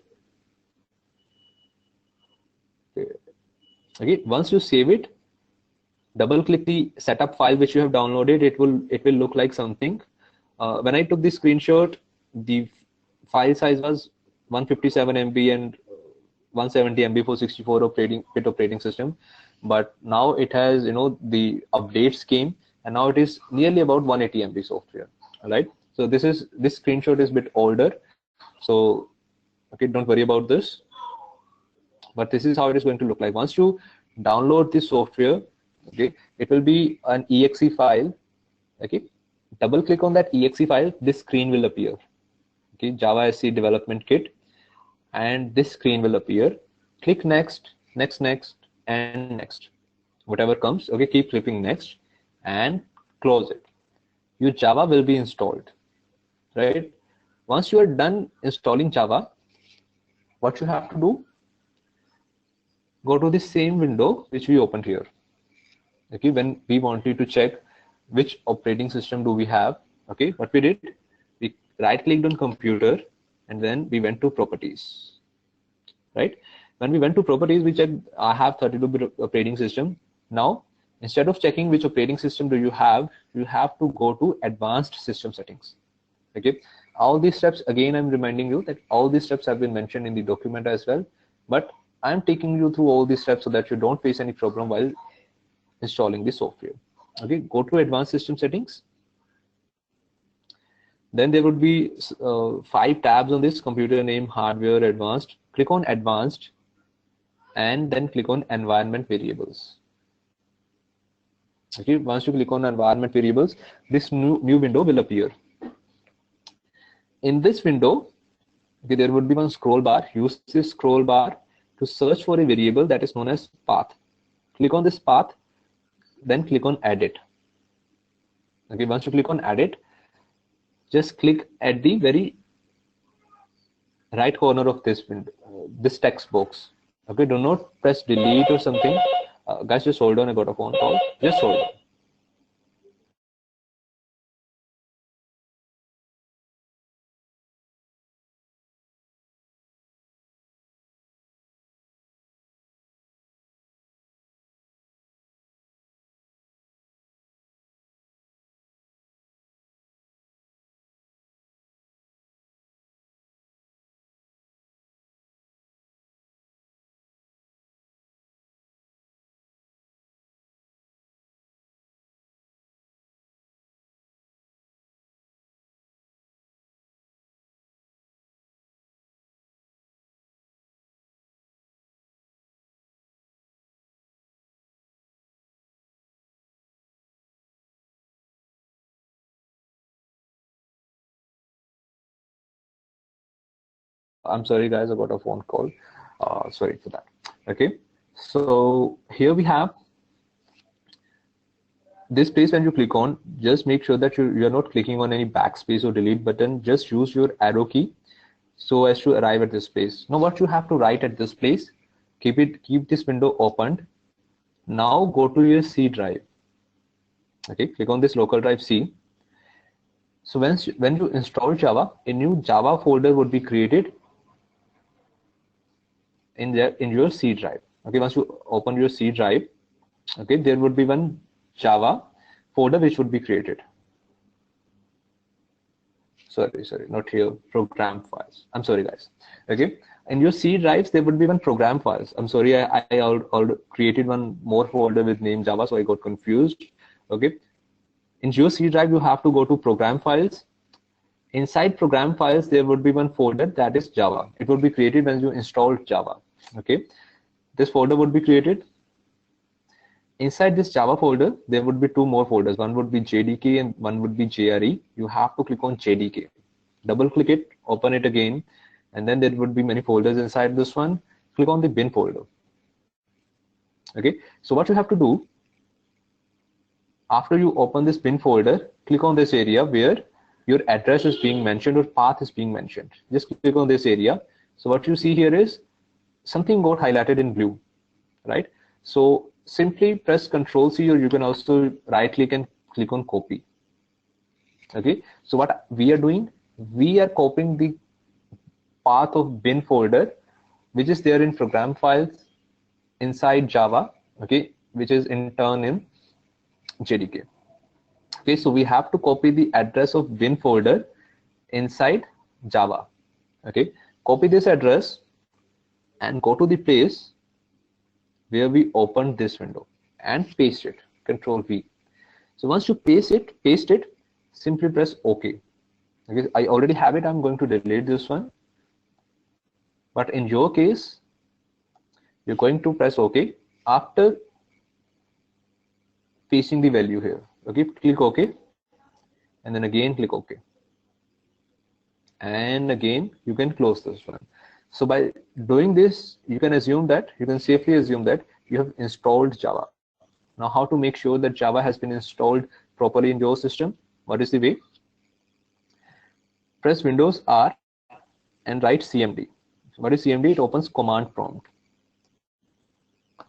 okay, once you save it, double click the setup file which you have downloaded. It will look like something. When I took the screenshot, the file size was 157 MB and 170 MB for 64-bit operating system, but now it has, the updates came, and now it is nearly about 180 MB software. All right, so this screenshot is a bit older, so okay, don't worry about this, but this is how it is going to look like. Once you download this software, okay, it will be an exe file. Okay, double click on that exe file, this screen will appear. Okay, Java SE Development Kit, and this screen will appear. Click next, next, next, and next, whatever comes. Okay, keep clicking next and close it. Your Java will be installed, right? Once you are done installing Java, what you have to do, go to the same window which we opened here. Okay, when we wanted to check which operating system do we have, okay, what we did, we right clicked on computer and then we went to properties, right? When we went to properties, we checked I have 32-bit operating system. Now, instead of checking which operating system do you have to go to advanced system settings. Okay, all these steps, again, I'm reminding you that all these steps have been mentioned in the document as well, but I'm taking you through all these steps so that you don't face any problem while installing the software. Okay, go to advanced system settings. Then there would be 5 tabs on this: computer name, hardware, advanced. Click on advanced and then click on environment variables. Okay, once you click on environment variables, this new window will appear. In this window, okay, there would be one scroll bar. Use this scroll bar to search for a variable that is known as path. Click on this path, then click on edit. Okay, once you click on edit, just click at the very right corner of this window, this text box. Okay, do not press delete or something. Guys, just hold on, I got a phone call. Just hold on. I'm sorry, guys, I got a phone call. Sorry for that. Okay, so here we have this place. When you click on, just make sure that you're not clicking on any backspace or delete button. Just use your arrow key so as to arrive at this place. Now what you have to write at this place, keep this window opened. Now go to your C drive. Okay, click on this local drive C. So when you install Java, a new Java folder would be created in your C drive. Okay, once you open your C drive, okay, there would be one Java folder which would be created. Sorry, not here, program files. I'm sorry, guys. Okay, in your C drives there would be one program files. I'm sorry, I created one more folder with name Java, so I got confused. Okay, in your C drive you have to go to program files. Inside program files there would be one folder that is Java. It would be created when you install Java. Okay, this folder would be created. Inside this Java folder there would be two more folders. One would be JDK and one would be JRE. You have to click on JDK, double click it, open it again, and then there would be many folders inside this one. Click on the bin folder. Okay, so what you have to do, after you open this bin folder, click on this area where your address is being mentioned or path is being mentioned. Just click on this area. So what you see here is something got highlighted in blue, right? So simply press Ctrl C, or you can also right click and click on copy. Okay, so what we are doing, we are copying the path of bin folder which is there in program files inside Java, okay, which is in turn in JDK. Okay, so we have to copy the address of bin folder inside Java. Okay, copy this address and go to the place where we opened this window and paste it, Ctrl V. So once you paste it, simply press OK. Okay, I already have it, I'm going to delete this one. But in your case, you're going to press OK after pasting the value here. Okay, click OK, and then again click OK. And again, you can close this one. So by doing this, you can safely assume that you have installed Java. Now, how to make sure that Java has been installed properly in your system? What is the way? Press Windows R and write CMD. What is CMD? It opens command prompt.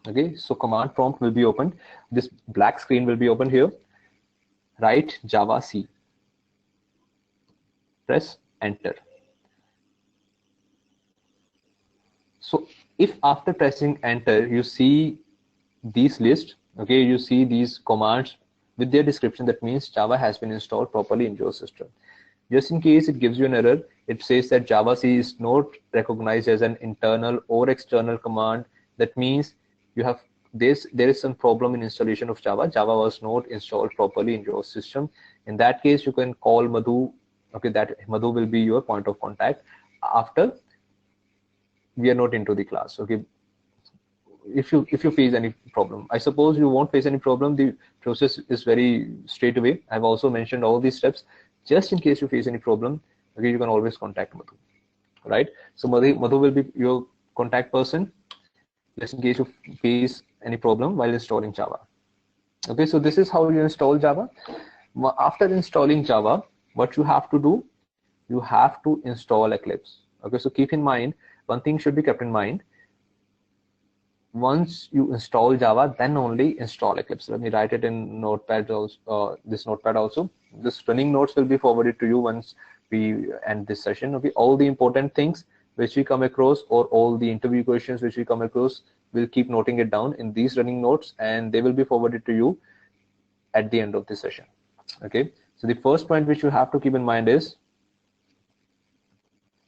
Okay, so command prompt will be opened. This black screen will be opened here. Write Java C. Press enter. So if after pressing enter you see these lists, okay, you see these commands with their description, that means Java has been installed properly in your system. Just in case it gives you an error, it says that Java C is not recognized as an internal or external command. That means you have there is some problem in installation of Java. Java was not installed properly in your system. In that case, you can call Madhu. Okay, that Madhu will be your point of contact after we are not into the class. Okay, if you face any problem, I suppose you won't face any problem. The process is very straight away. I've also mentioned all these steps. Just in case you face any problem, okay, you can always contact Madhu, right? So Madhu will be your contact person. just in case you face any problem while installing Java. Okay, so this is how you install Java. After installing Java, what you have to do, you have to install Eclipse. Okay, so keep in mind, one thing should be kept in mind. Once you install Java, then only install Eclipse. Let me write it in Notepad also. This Notepad also. This running notes will be forwarded to you once we end this session. Okay, all the important things which we come across, or all the interview questions which we come across, we'll keep noting it down in these running notes, and they will be forwarded to you at the end of this session. Okay, so the first point which you have to keep in mind is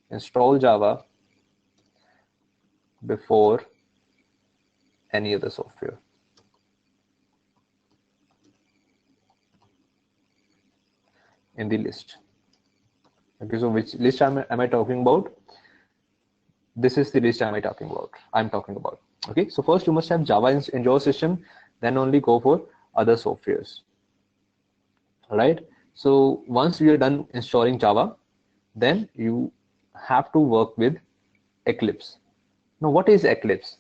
install Java before any other software. In the list. Okay, so which list am I talking about? This is the list I'm talking about. Okay, so first you must have Java in your system, then only go for other softwares. All right, so once you are done installing Java, then you have to work with Eclipse. Now, what is Eclipse?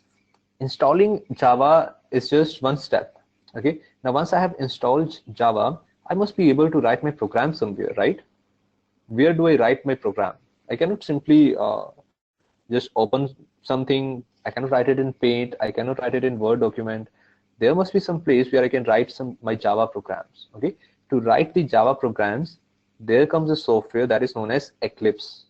Installing Java is just one step. Okay, now once I have installed Java, I must be able to write my program somewhere, right? Where do I write my program? I cannot simply just open something. I cannot write it in Paint. I cannot write it in Word document. There must be some place where I can write my Java programs. Okay, to write the Java programs, there comes a software that is known as Eclipse.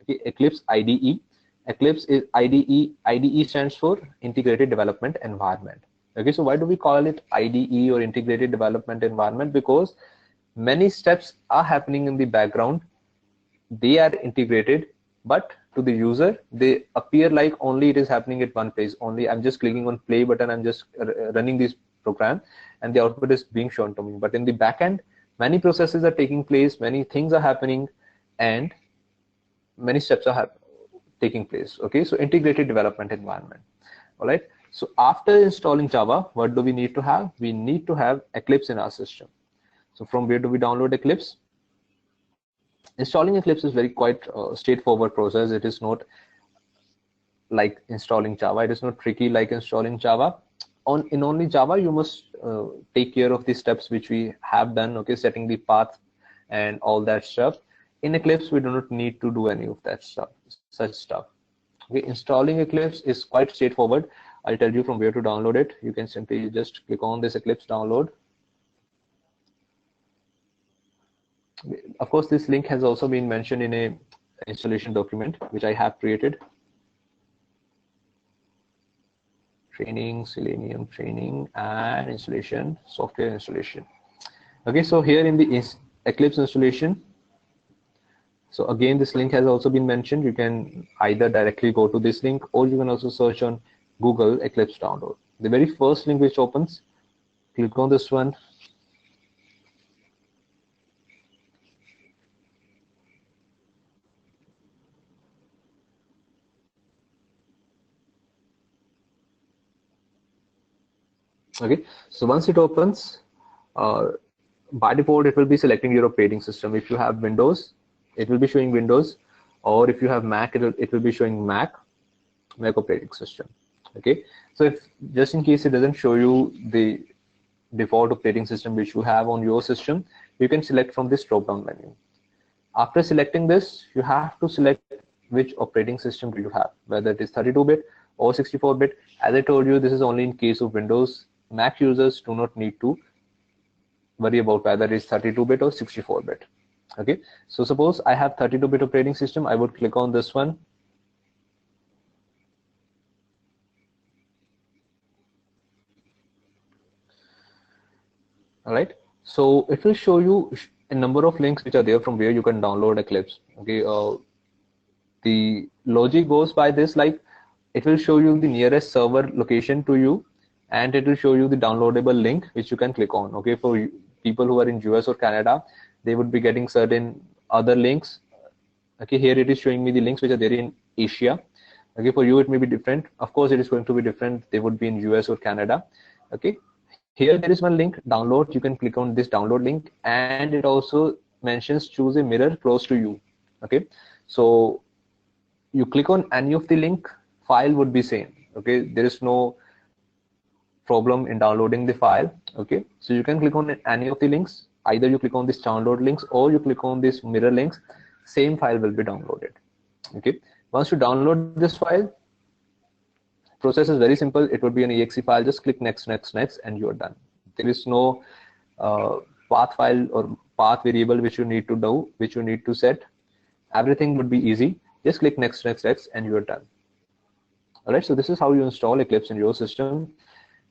Okay, Eclipse IDE. Eclipse is IDE. IDE stands for Integrated Development Environment. Okay, so why do we call it IDE or Integrated Development Environment? Because many steps are happening in the background. They are integrated, but to the user, they appear like only it is happening at one place. Only I'm just clicking on play button, I'm just running this program, and the output is being shown to me. But in the backend, many processes are taking place, many things are happening, and many steps are taking place. Okay, so integrated development environment. All right, so after installing Java, what do we need to have? We need to have Eclipse in our system. So from where do we download Eclipse? Installing Eclipse is very quite straightforward process. It is not like installing Java. It is not tricky like installing Java. In only Java, you must take care of the steps which we have done. Okay, setting the path and all that stuff. In Eclipse, we do not need to do any of that stuff, such stuff. Okay, installing Eclipse is quite straightforward. I'll tell you from where to download it. You can simply just click on this Eclipse download. Of course, this link has also been mentioned in a installation document which I have created. Training, Selenium training, and installation, software installation. Okay, so here in the Eclipse installation, so again, this link has also been mentioned. You can either directly go to this link, or you can also search on Google Eclipse download. The very first link which opens, click on this one. Okay, so once it opens, by default it will be selecting your operating system. If you have Windows, it will be showing Windows, or if you have Mac, it will be showing Mac operating system. Okay, so if just in case it doesn't show you the default operating system which you have on your system, you can select from this drop down menu. After selecting this, you have to select which operating system do you have, whether it is 32-bit or 64-bit. As I told you, this is only in case of Windows. Mac users do not need to worry about whether it's 32-bit or 64-bit. Okay, so suppose I have 32-bit operating system, I would click on this one. All right, so it will show you a number of links which are there from where you can download Eclipse. Okay, the logic goes by this, like it will show you the nearest server location to you, and it will show you the downloadable link which you can click on. Okay, for people who are in US or Canada, they would be getting certain other links. Okay, here it is showing me the links which are there in Asia. Okay, for you it may be different. Of course, it is going to be different. They would be in US or Canada. Okay, here there is one link, download. You can click on this download link, and it also mentions choose a mirror close to you. Okay, so you click on any of the link, file would be same. Okay, there is no problem in downloading the file. Okay, so you can click on any of the links. Either you click on this download links or you click on this mirror links, same file will be downloaded. Okay, once you download this file, process is very simple. It would be an exe file. Just click next, next, next, and you are done. There is no path file or path variable which you need to do, which you need to set. Everything would be easy. Just click next, next, next, and you are done. All right, so this is how you install Eclipse in your system.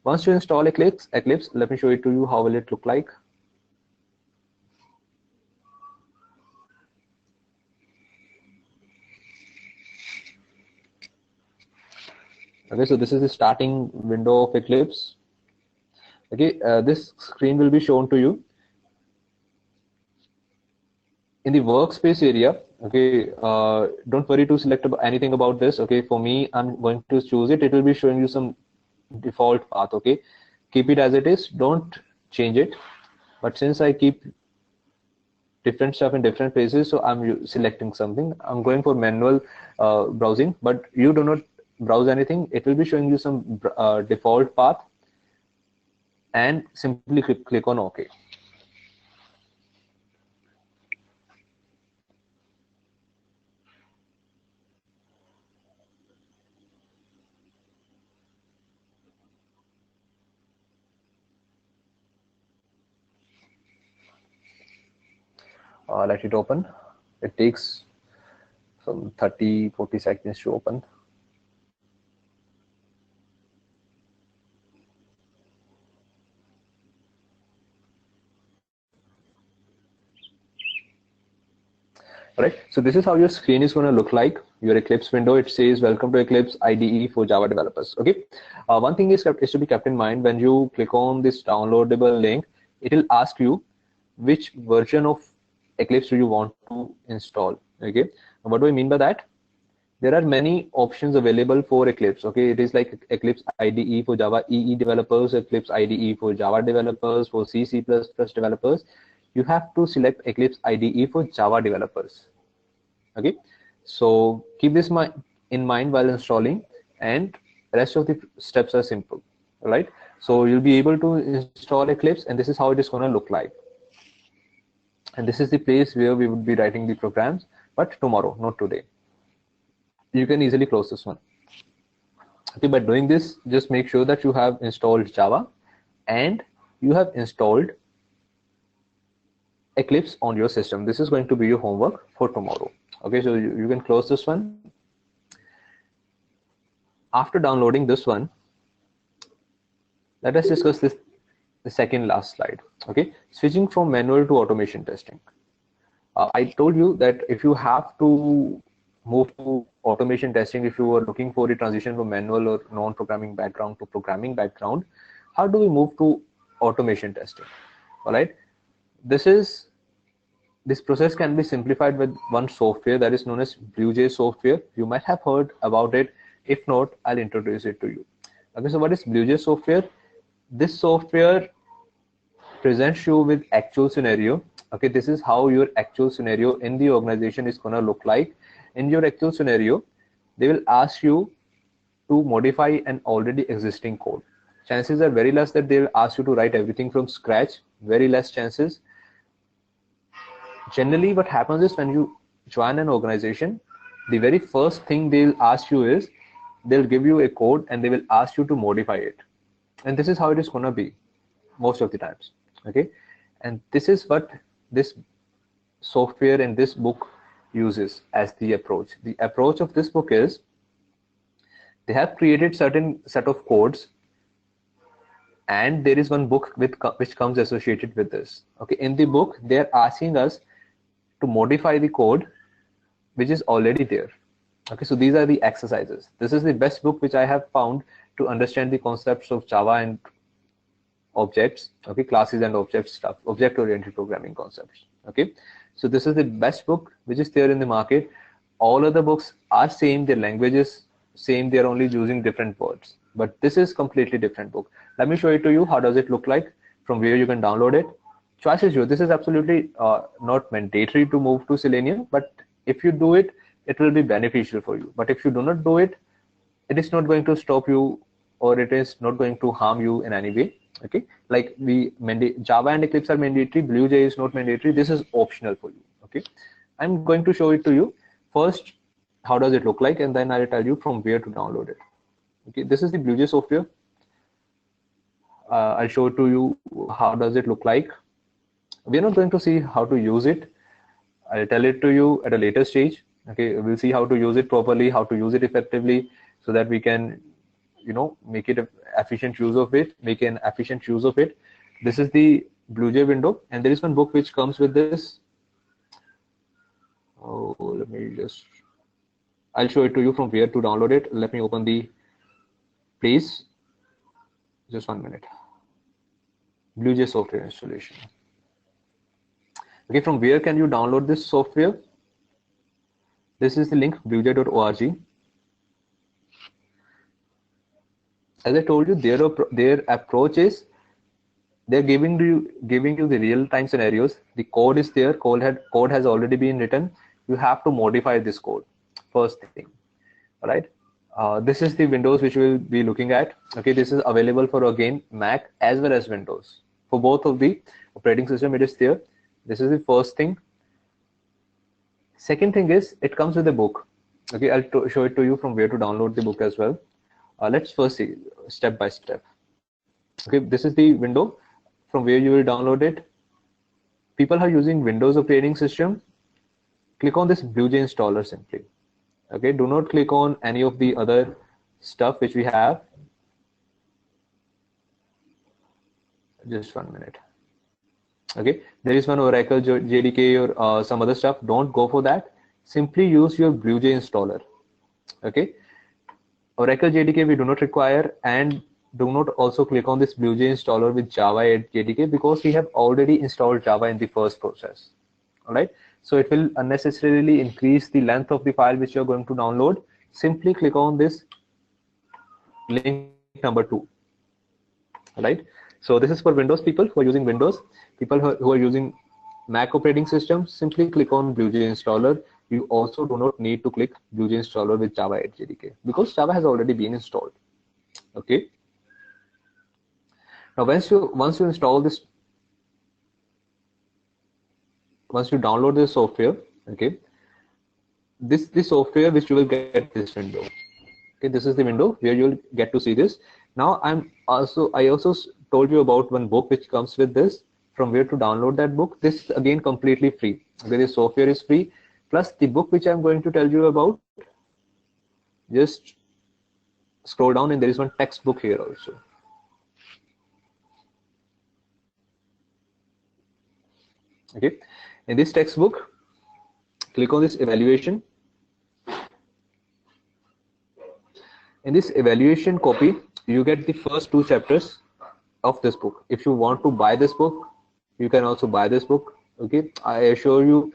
Once you install Eclipse, let me show it to you. How will it look like? Okay, so this is the starting window of Eclipse. Okay, this screen will be shown to you. In the workspace area, okay, don't worry to select anything about this. Okay, for me, I'm going to choose it. It will be showing you some default path. Okay, keep it as it is. Don't change it. But since I keep different stuff in different places, so I'm selecting something. I'm going for manual browsing, but you do not browse anything. It will be showing you some default path, and simply click on OK. Let it open. It takes some 30-40 seconds to open. All right, so this is how your screen is going to look like. Your Eclipse window, it says welcome to Eclipse IDE for Java developers. Okay, one thing is to be kept in mind. When you click on this downloadable link, it will ask you which version of Eclipse do you want to install. Okay, and what do I mean by that? There are many options available for Eclipse. Okay, it is like Eclipse IDE for Java EE developers, Eclipse IDE for Java developers, for C++ developers. You have to select Eclipse IDE for Java developers. Okay, so keep this in mind while installing, and rest of the steps are simple. All right, so you'll be able to install Eclipse, and this is how it is going to look like. And this is the place where we would be writing the programs, but tomorrow, not today. You can easily close this one. Okay, by doing this, just make sure that you have installed Java and you have installed Eclipse on your system. This is going to be your homework for tomorrow. Okay, so you can close this one. After downloading this one, let us discuss the second last slide. Okay, switching from manual to automation testing. I told you that if you have to move to automation testing, if you are looking for the transition from manual or non-programming background to programming background, how do we move to automation testing? All right, this process can be simplified with one software that is known as BlueJ software. You might have heard about it. If not, I'll introduce it to you. Okay, so what is BlueJ software? This software presents you with actual scenario. Okay, this is how your actual scenario in the organization is gonna look like. In your actual scenario, they will ask you to modify an already existing code. Chances are very less that they will ask you to write everything from scratch. Very less chances. Generally, what happens is when you join an organization, the very first thing they'll ask you is they'll give you a code and they will ask you to modify it. And this is how it is gonna be most of the times. Okay, and this is what this software and this book uses as the approach. The approach of this book is they have created certain set of codes, and there is one book which comes associated with this. Okay, in the book they are asking us to modify the code which is already there. Okay, so these are the exercises. This is the best book which I have found to understand the concepts of Java and objects. Okay, classes and object stuff, object-oriented programming concepts. Okay, so this is the best book which is there in the market. All other books are same, their language is same, they're only using different words, but this is completely different book. Let me show it to you. How does it look like, from where you can download it? Choice is yours. This is absolutely not mandatory to move to Selenium, but if you do it, it will be beneficial for you. But if you do not do it, it is not going to stop you, or it is not going to harm you in any way. Okay, like Java and Eclipse are mandatory, BlueJ is not mandatory. This is optional for you. Okay, I'm going to show it to you first. How does it look like, and then I'll tell you from where to download it. Okay, this is the BlueJ software. I'll show it to you. How does it look like? We're not going to see how to use it. I'll tell it to you at a later stage. Okay, we'll see how to use it properly, how to use it effectively, so that we can, make it efficient use of it, make an efficient use of it. This is the BlueJ window, and there is one book which comes with this. Oh, I'll show it to you from where to download it. Let me open the place. Just 1 minute. BlueJ software installation. Okay, from where can you download this software? This is the link, bluej.org. As I told you, their approach is they're giving you the real-time scenarios. The code is there. Code has already been written. You have to modify this code. First thing, all right. This is the Windows which we'll be looking at. Okay, this is available for again Mac as well as Windows. For both of the operating system, it is there. This is the first thing. Second thing is it comes with a book. Okay, I'll show it to you from where to download the book as well. Let's first see step by step. Okay, this is the window from where you will download it. People are using Windows operating system. Click on this BlueJ installer simply. Okay, do not click on any of the other stuff which we have. Just 1 minute. Okay, there is one Oracle JDK or some other stuff. Don't go for that. Simply use your BlueJ installer. Okay, Oracle JDK we do not require, and do not also click on this BlueJ installer with Java JDK, because we have already installed Java in the first process. All right, so it will unnecessarily increase the length of the file which you're going to download. Simply click on this link number 2. All right, so this is for Windows people who are using Windows. People who are using Mac operating system, simply click on BlueJ installer. You also do not need to click BlueJ installer with Java JDK, because Java has already been installed. Okay, now once you install this, once you download this software, okay, this software which you will get this window. Okay, this is the window where you will get to see this. Now I also told you about one book which comes with this. From where to download that book? This is again completely free. Okay, the software is free, plus the book which I'm going to tell you about. Just scroll down and there is one textbook here also. Okay, in this textbook, click on this evaluation. In this evaluation copy, you get the first 2 chapters of this book. If you want to buy this book, you can also buy this book. Okay, I assure you,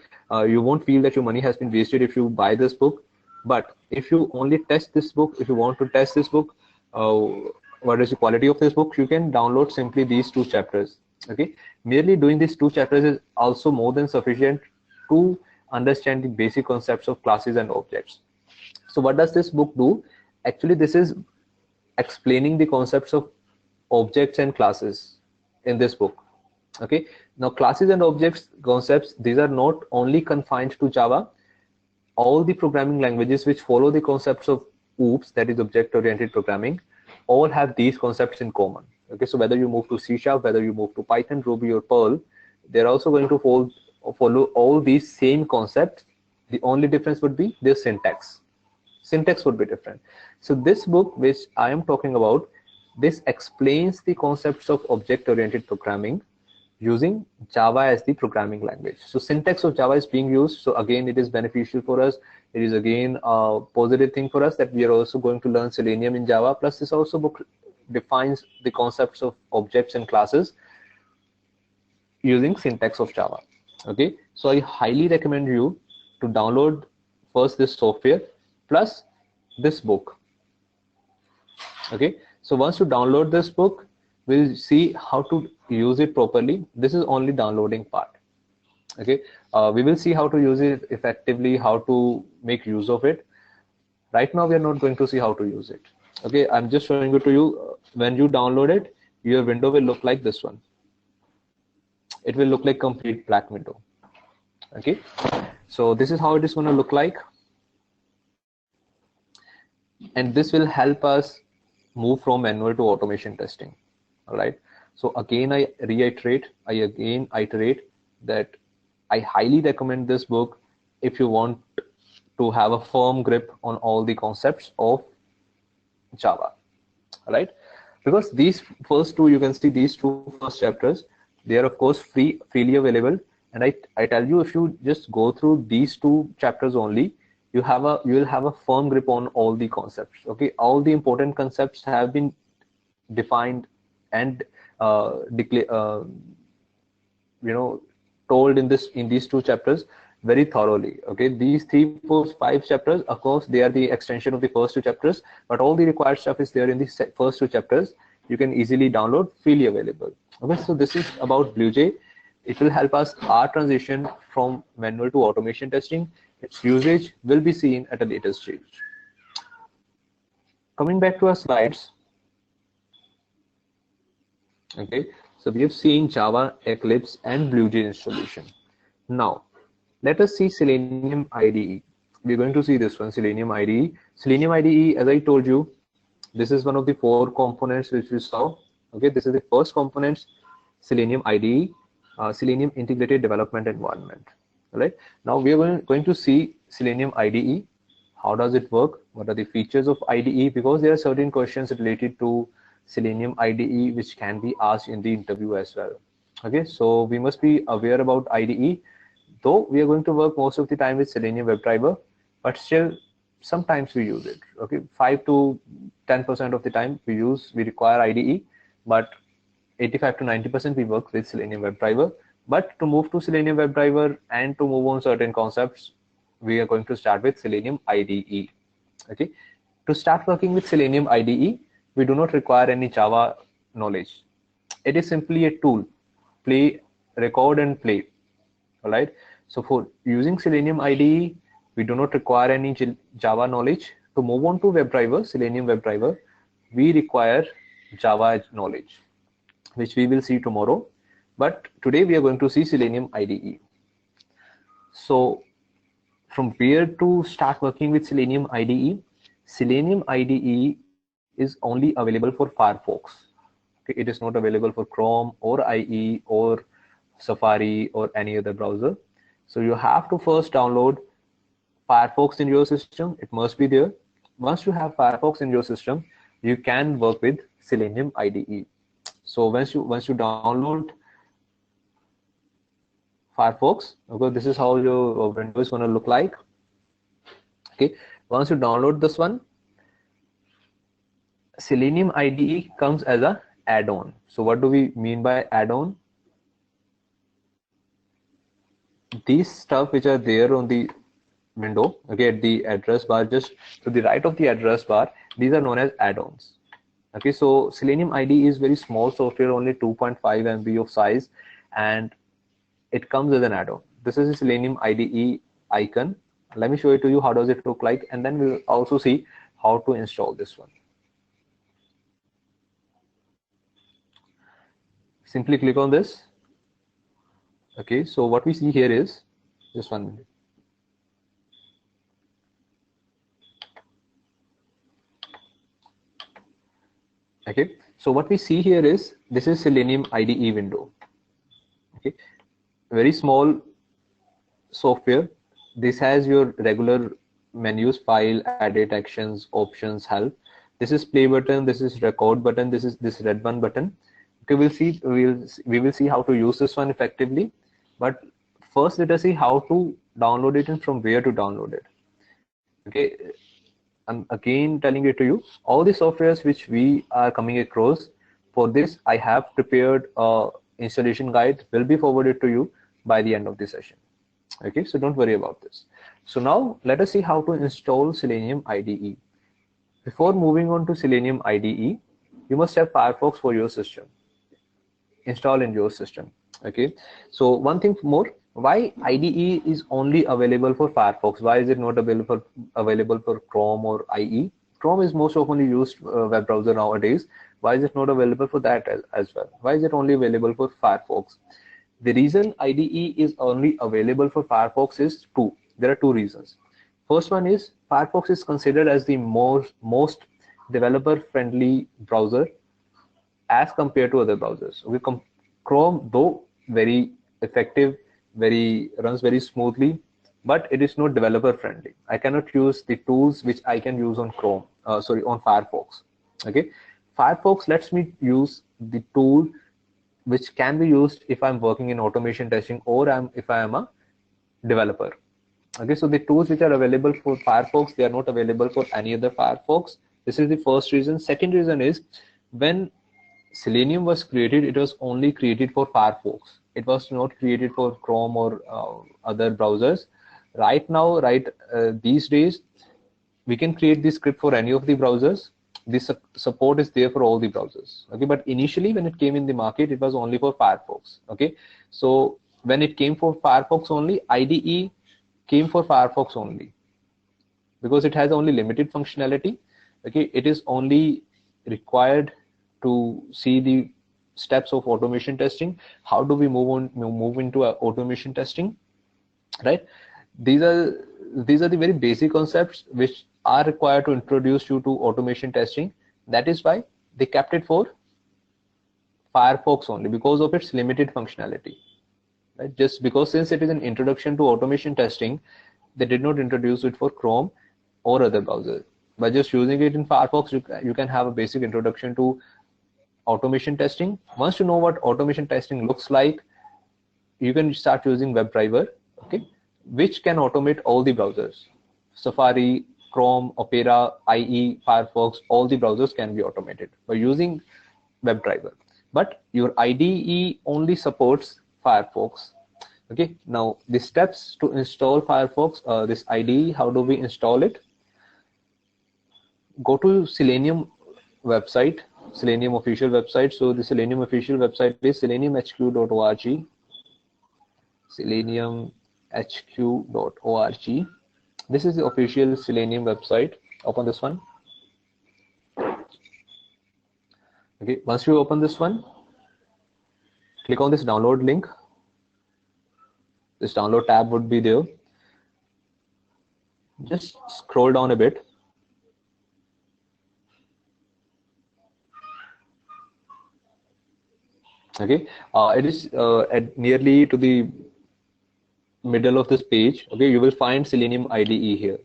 you won't feel that your money has been wasted if you buy this book. But if you only test this book, if you want to test this book, what is the quality of this book, you can download simply these 2 chapters. Okay, merely doing these 2 chapters is also more than sufficient to understand the basic concepts of classes and objects. So what does this book do? Actually, this is explaining the concepts of objects and classes in this book. Okay, now classes and objects concepts, these are not only confined to Java. All the programming languages which follow the concepts of OOPS, that is object oriented programming, all have these concepts in common. Okay, so whether you move to C#, whether you move to Python, Ruby or Perl, they're also going to follow all these same concepts. The only difference would be their syntax. Syntax would be different. So this book which I am talking about, this explains the concepts of object oriented programming using Java as the programming language. So syntax of Java is being used. So again, it is beneficial for us. It is again a positive thing for us that we are also going to learn Selenium in Java. Plus this also book defines the concepts of objects and classes using syntax of Java. Okay, so I highly recommend you to download first this software plus this book. Okay, so once you download this book, we'll see how to use it properly. This is only downloading part. Okay, we will see how to use it effectively, how to make use of it. Right now we are not going to see how to use it. Okay, I'm just showing it to you. When you download it, your window will look like this one. It will look like complete black window. Okay, so this is how it is going to look like, and this will help us move from manual to automation testing. All right, so again I iterate that I highly recommend this book if you want to have a firm grip on all the concepts of Java. All right, because these first two, you can see these two first chapters, they are of course freely available, and I tell you, if you just go through these two chapters only, you will have a firm grip on all the concepts. Okay, all the important concepts have been defined and told in these two chapters very thoroughly. Okay, these 3, 4, 5 chapters, of course they are the extension of the first two chapters, but all the required stuff is there in the first two chapters. You can easily download, freely available. Okay, so this is about BlueJ. It will help us our transition from manual to automation testing. Its usage will be seen at a later stage. Coming back to our slides. Okay, so we have seen Java, Eclipse, and BlueJ installation. Now let us see Selenium IDE. We're going to see this one, Selenium IDE. Selenium IDE, as I told you, this is one of the 4 components which we saw. Okay, this is the first component, Selenium IDE, Selenium Integrated Development Environment. All right, now we are going to see Selenium IDE. How does it work? What are the features of IDE? Because there are certain questions related to Selenium IDE which can be asked in the interview as well. Okay, so we must be aware about IDE. Though we are going to work most of the time with Selenium WebDriver, but still sometimes we use it. Okay, 5 to 10% of the time we require IDE, but 85 to 90% we work with Selenium WebDriver. But to move to Selenium WebDriver and to move on certain concepts, we are going to start with Selenium IDE. Okay, to start working with Selenium IDE, we do not require any Java knowledge. It is simply a tool, record and play. All right, so for using Selenium IDE, we do not require any Java knowledge. To move on to WebDriver, Selenium WebDriver, we require Java knowledge, which we will see tomorrow. But today we are going to see Selenium IDE. So from where to start working with Selenium IDE? Selenium IDE is only available for Firefox. Okay, it is not available for Chrome or IE or Safari or any other browser. So you have to first download Firefox in your system. It must be there. Once you have Firefox in your system, you can work with Selenium IDE. So once you download Firefox, okay, this is how your window is going to look like. Okay, once you download this one, Selenium IDE comes as a add-on. So what do we mean by add-on? These stuff which are there on the window, okay, at the address bar, just to the right of the address bar, these are known as add-ons. Okay, so Selenium IDE is very small software, only 2.5 MB of size, and it comes as an add-on. This is a Selenium IDE icon. Let me show it to you. How does it look like? And then we'll also see how to install this one. Simply click on this. Okay, so what we see here is, just 1 minute. Okay, so what we see here is, this is Selenium IDE window. Okay, very small software. This has your regular menus: file, edit, actions, options, help. This is play button, this is record button, this is this red one button. Okay, we will see how to use this one effectively. But first, let us see how to download it and from where to download it. Okay, I'm again telling it to you, all the softwares which we are coming across, for this I have prepared a installation guide, will be forwarded to you by the end of the session. Okay, so don't worry about this. So now let us see how to install Selenium IDE. Before moving on to Selenium IDE, you must have Firefox for your system, install in your system. Okay, so one thing more, Why IDE is only available for Firefox? Why is it not available for Chrome or IE? Chrome is most often used web browser nowadays. Why is it not available for that as well? Why is it only available for Firefox? The reason IDE is only available for Firefox is two. There are two reasons. First one is Firefox is considered as the most developer-friendly browser as compared to other browsers. Chrome, though very effective, runs very smoothly, but it is not developer friendly. I cannot use the tools which I can use on on Firefox. Okay, Firefox lets me use the tool which can be used if I'm working in automation testing or if I am a developer. Okay, so the tools which are available for Firefox, they are not available for any other Firefox. This is the first reason. Second reason is when Selenium was created, it was only created for Firefox. It was not created for Chrome or other browsers. Right now, these days, we can create this script for any of the browsers. This support is there for all the browsers. Okay, but initially when it came in the market, it was only for Firefox. Okay, so when it came for Firefox only, IDE came for Firefox only because it has only limited functionality. Okay, it is only required to see the steps of automation testing. How do we move into automation testing, right? These are the very basic concepts which are required to introduce you to automation testing. That is why they kept it for Firefox only, because of its limited functionality, right? Just because since it is an introduction to automation testing, they did not introduce it for Chrome or other browsers. By just using it in Firefox, you can have a basic introduction to automation testing. Once you know what automation testing looks like, you can start using WebDriver, okay, which can automate all the browsers. Safari, Chrome, Opera, IE, Firefox, all the browsers can be automated by using WebDriver. But your IDE only supports Firefox. Okay, now the steps to install Firefox, this IDE, how do we install it? Go to Selenium website, Selenium official website. So the Selenium official website is seleniumhq.org. seleniumhq.org. This is the official Selenium website. Open this one. Okay, once you open this one, click on this download link. This download tab would be there. Just scroll down a bit. Okay, it is nearly to the middle of this page. Okay, you will find Selenium IDE here.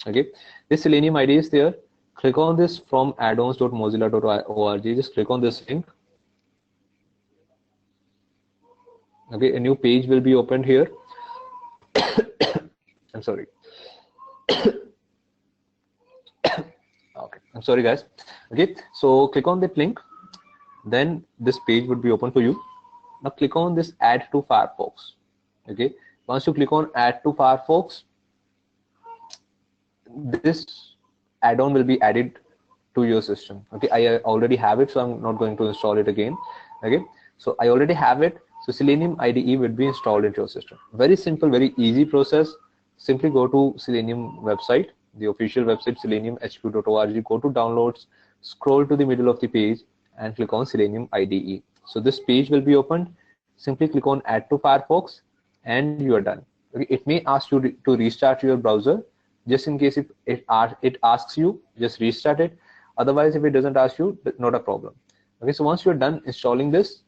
Okay, this Selenium IDE is there. Click on this from addons.mozilla.org. Just click on this link. Okay, a new page will be opened here. I'm sorry. Okay, I'm sorry guys. Okay, so click on that link. Then this page would be open for you. Now click on this add to Firefox. Okay, once you click on add to Firefox, this add-on will be added to your system. Okay, I already have it, so I'm not going to install it again. Okay, so I already have it, so Selenium IDE will be installed into your system. Very simple, very easy process. Simply go to Selenium website, the official website, seleniumhq.org. Go to downloads, scroll to the middle of the page and click on Selenium IDE. So this page will be opened. Simply click on add to Firefox and you are done. Okay, it may ask you to restart your browser. Just in case if it asks you, just restart it. Otherwise, if it doesn't ask you, not a problem. Okay, so once you're done installing this,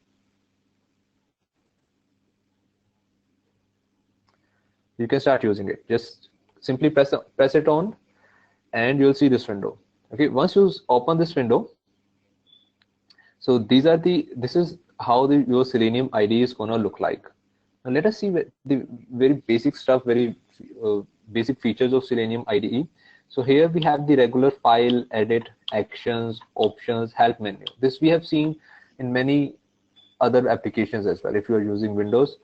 you can start using it. Just simply press it on and you'll see this window. Okay, once you open this window, so this is how your Selenium IDE is gonna look like. Now let us see the very basic stuff, very basic features of Selenium IDE. So here we have the regular file, edit, actions, options, help menu. This we have seen in many other applications as well. If you are using Windows,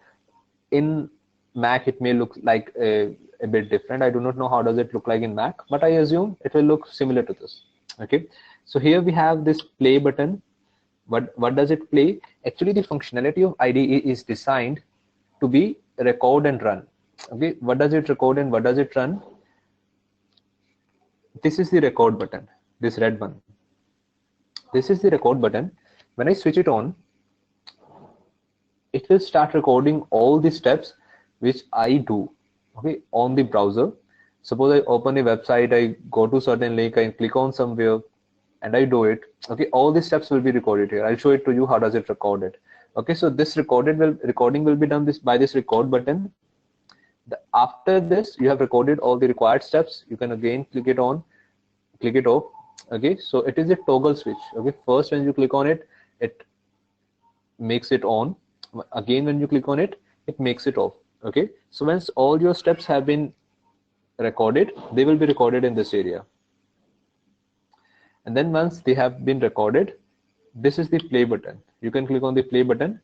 in Mac it may look like a bit different. I do not know how does it look like in Mac, but I assume it will look similar to this. Okay, so here we have this play button. What does it play? Actually, the functionality of IDE is designed to be record and run. Okay, what does it record and what does it run? This is the record button, this red one. This is the record button. When I switch it on, it will start recording all the steps which I do, okay, on the browser. Suppose I open a website, I go to certain link, I click on somewhere and I do it. Okay, all the steps will be recorded here. I'll show it to you how does it record it. Okay, so this recording will be done by this record button. After this, you have recorded all the required steps. You can again click it on, click it off. Okay, so it is a toggle switch. Okay, first when you click on it, it makes it on. Again, when you click on it, it makes it off. Okay, so once all your steps have been recorded, they will be recorded in this area. And then once they have been recorded, this is the play button. You can click on the play button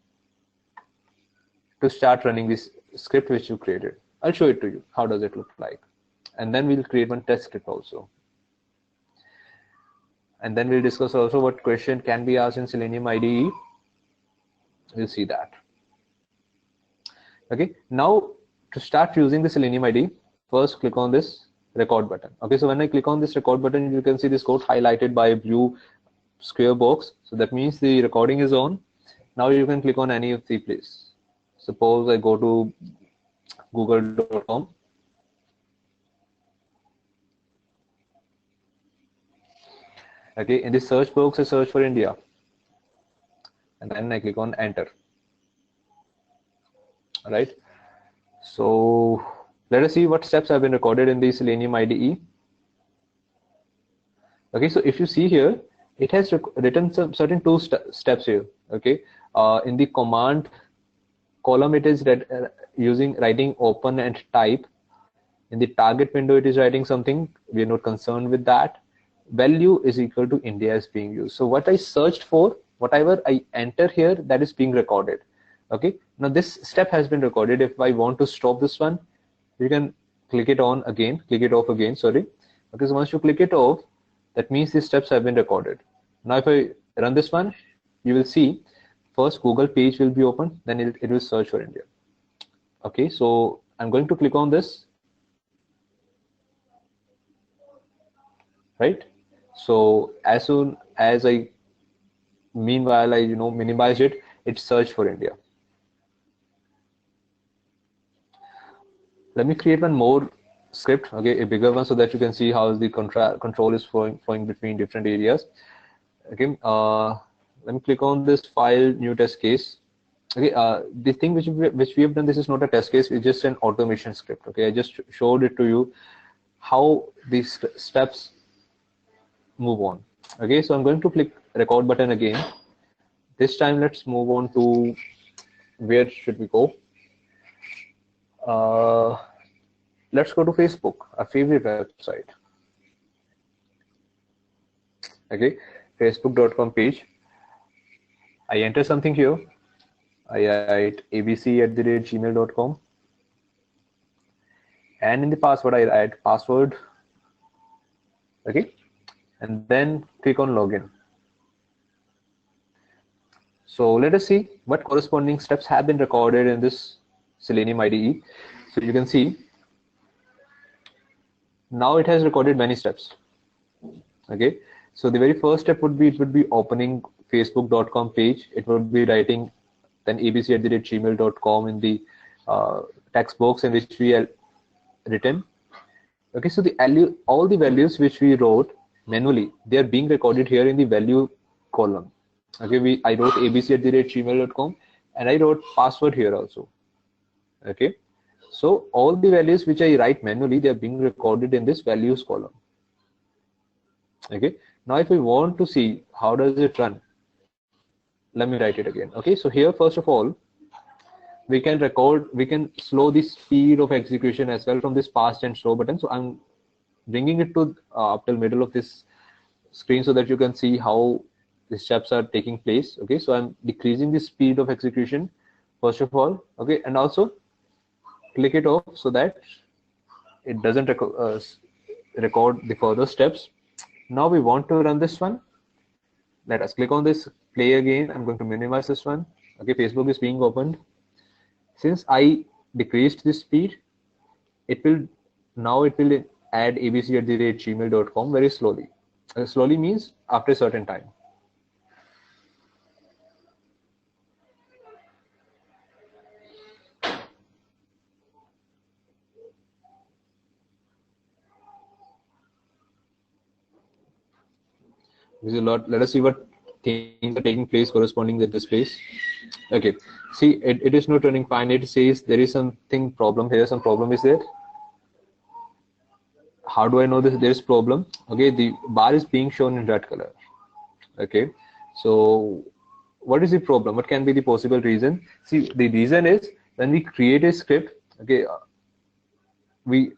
to start running this script which you created. I'll show it to you. How does it look like? And then we'll create one test script also. And then we'll discuss also what question can be asked in Selenium IDE. We'll see that. Okay, now to start using the Selenium IDE, first click on this record button. Okay, so when I click on this record button, you can see this code highlighted by a blue square box. So that means the recording is on. Now you can click on any of the places. Suppose I go to google.com. Okay, in the search box, I search for India. And then I click on enter. All right. So let us see what steps have been recorded in the Selenium IDE. Okay, so if you see here, it has written some certain two steps here. Okay, in the command column, it is writing open and type. In the target window, it is writing something. We are not concerned with that. Value is equal to India is being used. So what I searched for, whatever I enter here, that is being recorded. Okay, now this step has been recorded. If I want to stop this one, you can click it on again, click it off again, sorry. Okay, so once you click it off, that means these steps have been recorded. Now if I run this one, you will see first Google page will be open, then it will search for India. Okay, so I'm going to click on this, right? So as soon as meanwhile I minimize it, it searched for India. Let me create one more script, okay, a bigger one, so that you can see how the control is flowing between different areas. Okay, let me click on this file, new test case. Okay, the thing which we have done, this is not a test case, it's just an automation script. Okay, I just showed it to you how these steps move on. Okay, so I'm going to click record button again. This time let's move on to, where should we go? Let's go to Facebook, our favorite website. Okay, facebook.com page. I enter something here. I write abc@gmail.com, and in the password I write password. Okay, and then click on login. So let us see what corresponding steps have been recorded in this Selenium IDE. So you can see now it has recorded many steps. Okay, so the very first step would be opening facebook.com page. It would be writing then abc@gmail.com in the text box in which we have written. Okay, so all the values which we wrote manually, they are being recorded here in the value column. Okay, I wrote abc@gmail.com and I wrote password here also. Okay, so all the values which I write manually, they are being recorded in this values column. Okay, now if we want to see how does it run, let me write it again. Okay, so here first of all, we can slow the speed of execution as well from this fast and slow button. So I'm bringing it to up till middle of this screen so that you can see how the steps are taking place. Okay, so I'm decreasing the speed of execution first of all. Okay, and also click it off so that it doesn't record the further steps. Now we want to run this one. Let us click on this play again. I'm going to minimize this one. Okay, Facebook is being opened. Since I decreased the speed, it will add abc@gmail.com very slowly. Slowly means after a certain time. This is a lot. Let us see what things are taking place corresponding at this place. Okay, see, it is not running fine. It says there is something problem here. Some problem is there. How do I know this? There is problem. Okay, the bar is being shown in red color. Okay, so what is the problem? What can be the possible reason? See, the reason is when we create a script. Okay, we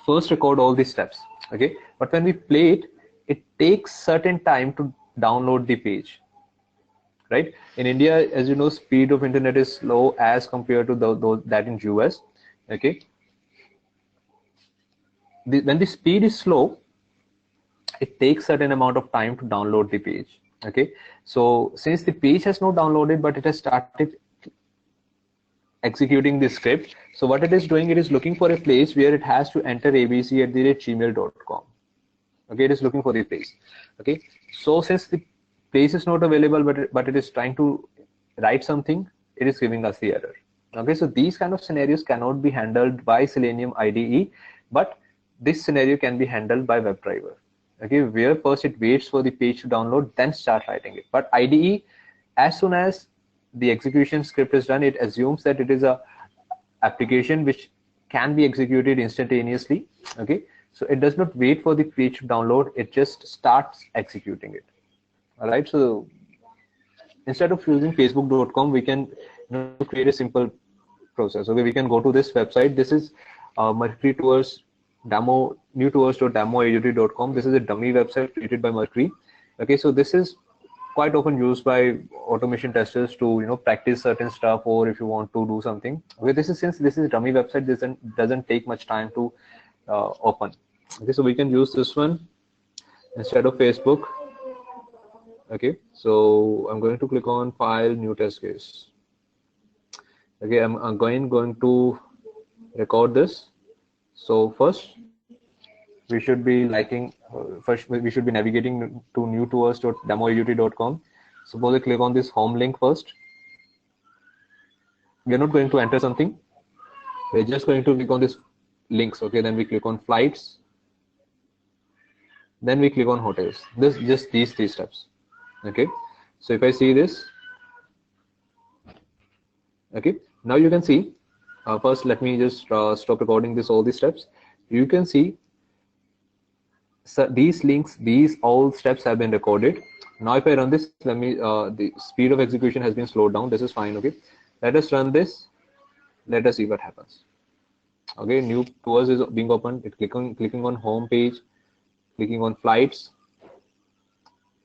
first record all these steps. Okay, but when we play it, it takes certain time to download the page. Right? In India, as you know, speed of internet is slow as compared to that in US. Okay. When the speed is slow, it takes certain amount of time to download the page. Okay. So since the page has not downloaded, but it has started executing the script. So what it is doing, it is looking for a place where it has to enter abc@gmail.com. Okay, it is looking for the place. Okay. So since the place is not available, but it is trying to write something, it is giving us the error. Okay, so these kind of scenarios cannot be handled by Selenium IDE, but this scenario can be handled by WebDriver. Okay, where first it waits for the page to download, then start writing it. But IDE, as soon as the execution script is done, it assumes that it is a application which can be executed instantaneously. Okay, so it does not wait for the page to download, it just starts executing it. All right, so instead of using facebook.com, we can create a simple process. Okay, we can go to this website. This is Mercury Tours demo, newtours.demoaut.com. This is a dummy website created by Mercury. Okay, so this is quite often used by automation testers to practice certain stuff, or if you want to do something. Okay, since this is a dummy website, this doesn't take much time to open. Okay, so we can use this one instead of Facebook. Okay, so I'm going to click on file, new test case. Okay, I'm going to record this. So first we should be we should be navigating to newtours.demoaut.com. Suppose I click on this home link first. We're not going to enter something. We're just going to click on this links. Okay, then we click on flights. Then we click on hotels. Just these 3 steps. Okay, so if I see this, okay, now you can see, first let me just stop recording all these steps. You can see, so these links, all steps have been recorded. Now if I run this, let me, the speed of execution has been slowed down. This is fine. Okay, let us run this. Let us see what happens. Okay, new tours is being opened. It clicking on home page, clicking on flights,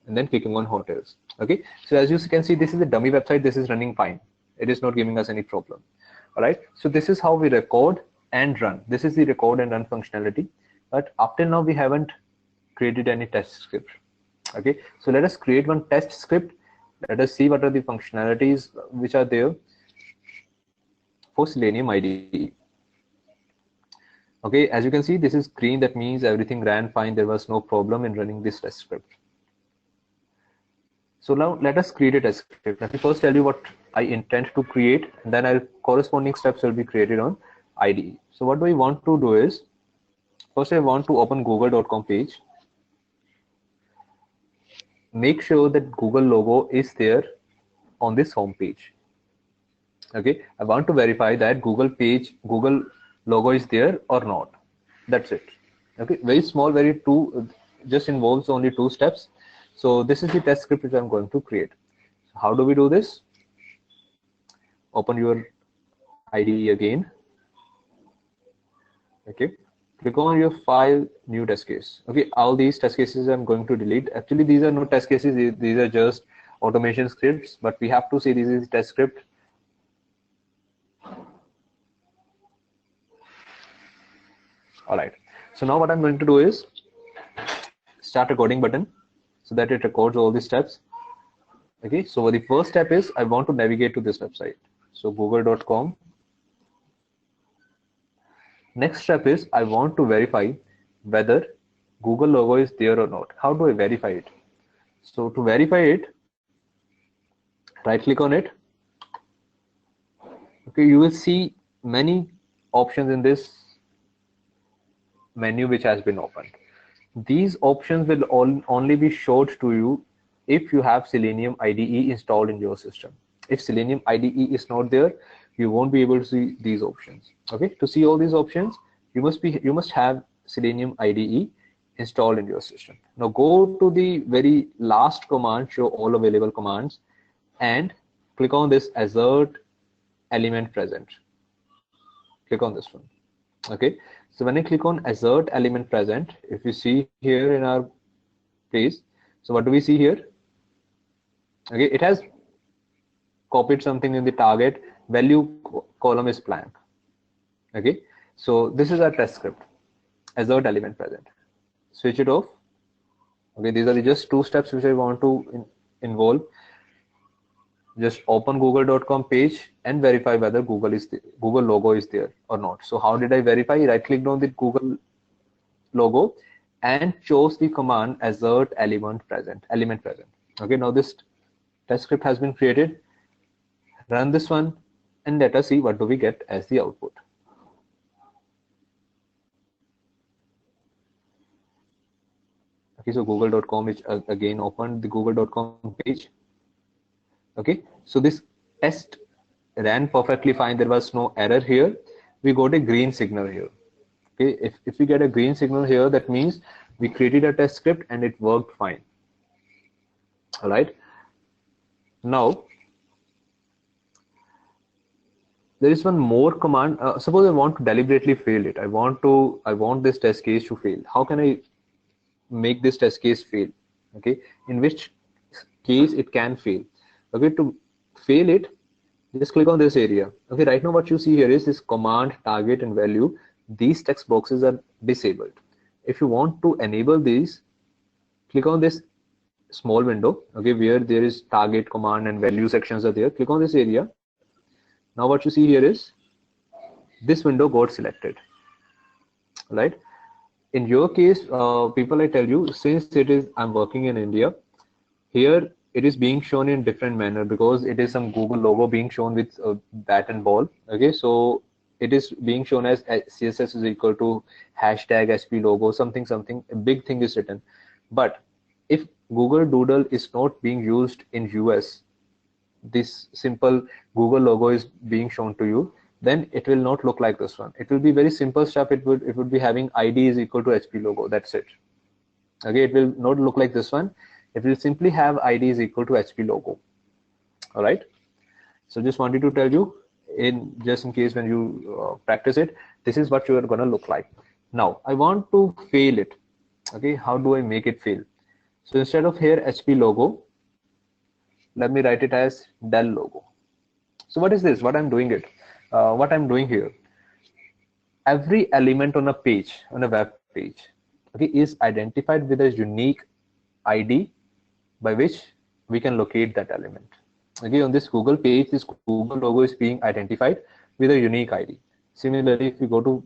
and then clicking on hotels. Okay, so as you can see, this is a dummy website. This is running fine. It is not giving us any problem. All right, so this is how we record and run. This is the record and run functionality. But up till now, we haven't created any test script. Okay, so let us create one test script. Let us see what are the functionalities which are there for Selenium IDE. Okay, as you can see, this is green. That means everything ran fine. There was no problem in running this test script. So now let us create a test script. Let me first tell you what I intend to create, and then corresponding steps will be created on IDE. So what we want to do is, first I want to open google.com page. Make sure that Google logo is there on this home page. Okay, I want to verify that Google logo is there or not. That's it. Okay, very small, just involves only 2 steps. So this is the test script which I'm going to create. So how do we do this? Open your IDE again. Okay, click on your file, new test case. Okay, all these test cases I'm going to delete. Actually, these are not test cases. These are just automation scripts, but we have to see this is test script. All right, so now what I'm going to do is start recording button, so that it records all the steps. Okay, so the first step is I want to navigate to this website. So google.com, Next step is I want to verify whether Google logo is there or not. How do I verify it? So to verify it, right click on it. Okay, you will see many options in this menu which has been opened. These options will only be showed to you if you have Selenium IDE installed in your system. If Selenium IDE is not there, you won't be able to see these options. Okay, to see all these options, you must have Selenium IDE installed in your system. Now go to the very last command, show all available commands, and click on this assert element present. Click on this one. Okay, so when I click on assert element present, if you see here in our page, so what do we see here? Okay, it has copied something in the target value column is blank. Okay, so this is our test script, assert element present. Switch it off. Okay, these are just two steps which I want to involve. Just open google.com page and verify whether Google logo is there or not. So how did I verify? Right clicked on the Google logo and chose the command assert element present. Okay, now this test script has been created. Run this one and let us see what do we get as the output. Okay, so google.com is again opened the google.com page. Okay, so this test ran perfectly fine. There was no error here. We got a green signal here. Okay, if we get a green signal here, that means we created a test script and it worked fine. All right. Now there is one more command. Suppose I want to deliberately fail it. I want this test case to fail. How can I make this test case fail? Okay, in which case it can fail? Okay, to fail it, just click on this area. Okay, right now what you see here is this command, target, and value. These text boxes are disabled. If you want to enable these, click on this small window. Okay, where there is target, command, and value sections are there. Click on this area. Now what you see here is this window got selected. Right? In your case, people, I tell you, since I'm working in India, here it is being shown in different manner because it is some Google logo being shown with bat and ball. Okay, so it is being shown as CSS is equal to hashtag SP logo, something, a big thing is written. But if Google Doodle is not being used in US, this simple Google logo is being shown to you, then it will not look like this one. It will be very simple stuff. It would be having ID is equal to HP logo. That's it. Okay, it will not look like this one. It will simply have ID is equal to HP logo. All right. So just wanted to tell you, just in case when you practice it, this is what you are going to look like. Now I want to fail it. Okay, how do I make it fail? So instead of here HP logo, let me write it as Dell logo. So what is this? What I'm doing here? Every element on a page, on a web page, okay, is identified with a unique ID by which we can locate that element. Okay, on this Google page, this Google logo is being identified with a unique ID. Similarly, if we go to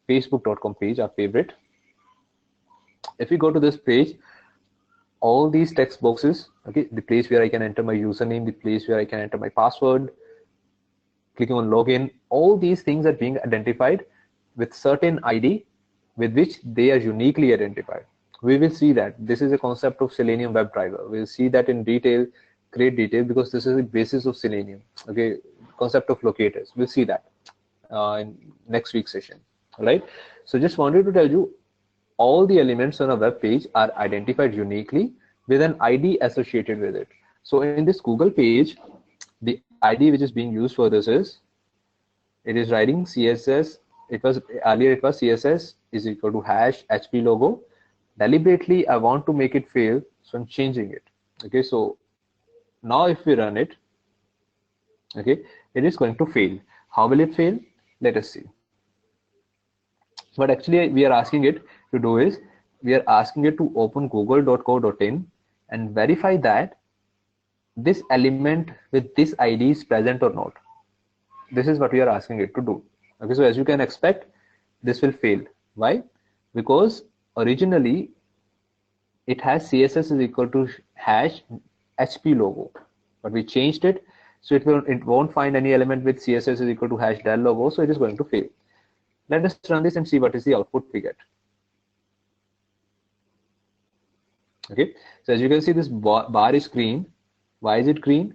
facebook.com page, our favorite, if we go to this page, all these text boxes, okay, the place where I can enter my username, the place where I can enter my password, clicking on login, all these things are being identified with certain ID with which they are uniquely identified. We will see that this is a concept of Selenium WebDriver. We'll see that in detail, great detail, because this is the basis of Selenium. Okay, concept of locators. We'll see that in next week's session. All right. So just wanted to tell you, all the elements on a web page are identified uniquely with an ID associated with it. So in this Google page, the ID which is being used for this is, it is writing CSS. Earlier it was CSS is equal to hash HP logo. Deliberately I want to make it fail, so I'm changing it. Okay, so now if we run it, okay, it is going to fail. How will it fail? Let us see. What actually we are asking it to do is, we are asking it to open google.co.in and verify that this element with this ID is present or not. This is what we are asking it to do. Okay, so as you can expect, this will fail. Why? Because originally it has CSS is equal to hash HP logo, but we changed it, so it won't find any element with CSS is equal to hash del logo, so it is going to fail. Let us run this and see what is the output we get. Okay, so as you can see, this bar is green. Why is it green?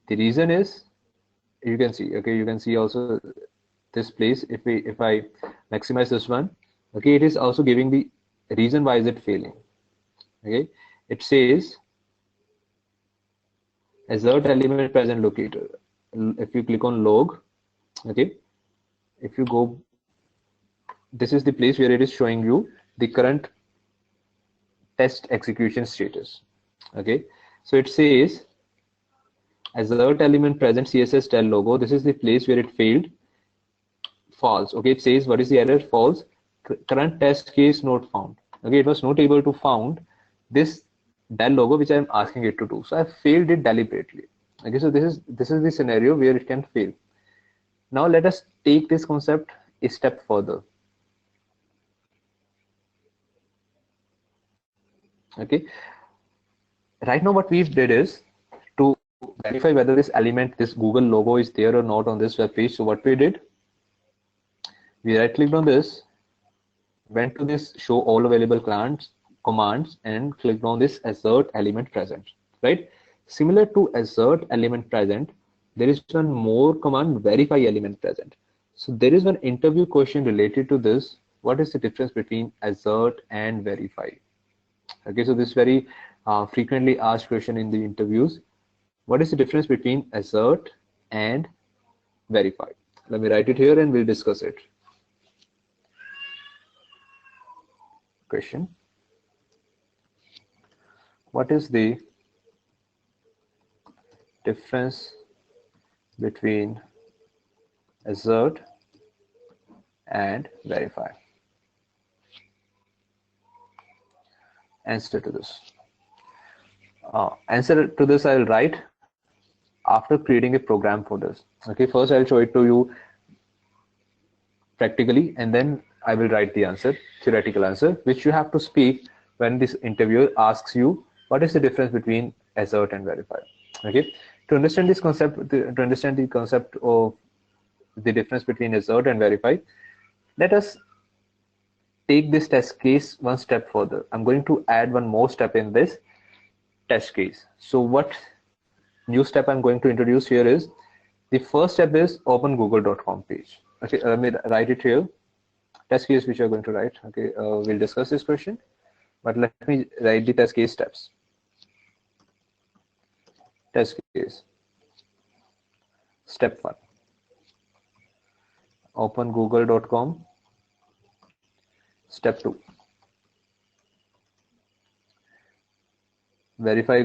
The reason is, you can see, okay, you can see also this place. If I maximize this one, okay, it is also giving the reason why is it failing. Okay, it says assert element present locator. If you click on log, okay, if you go, this is the place where it is showing you the current test execution status. Okay, so it says assert element present CSS del logo. This is the place where it failed. False. Okay, it says what is the error? False. Current test case not found. Okay, it was not able to found this del logo which I am asking it to do. So I failed it deliberately. Okay, so this is the scenario where it can fail. Now let us take this concept a step further. Okay, right now what we did is to verify whether this element, this Google logo is there or not on this web page. So what we did, we right clicked on this, went to this show all available commands and clicked on this assert element present, right? Similar to assert element present, there is one more command, verify element present. So there is one interview question related to this. What is the difference between assert and verify? Okay, so this very frequently asked question in the interviews. What is the difference between assert and verify? Let me write it here and we'll discuss it. Question: what is the difference between assert and verify? Answer to this. Answer to this I'll write after creating a program for this. Okay, first I'll show it to you practically and then I will write the answer, theoretical answer, which you have to speak when this interviewer asks you what is the difference between assert and verify. Okay, to understand this concept, to understand the concept of the difference between assert and verify, let us take this test case one step further. I'm going to add one more step in this test case. So what new step I'm going to introduce here is, the first step is open google.com page. Okay, let me write it here. Test case which you're going to write. Okay, we'll discuss this question, but let me write the test case steps. Test case. Step 1. Open google.com. Step 2. Verify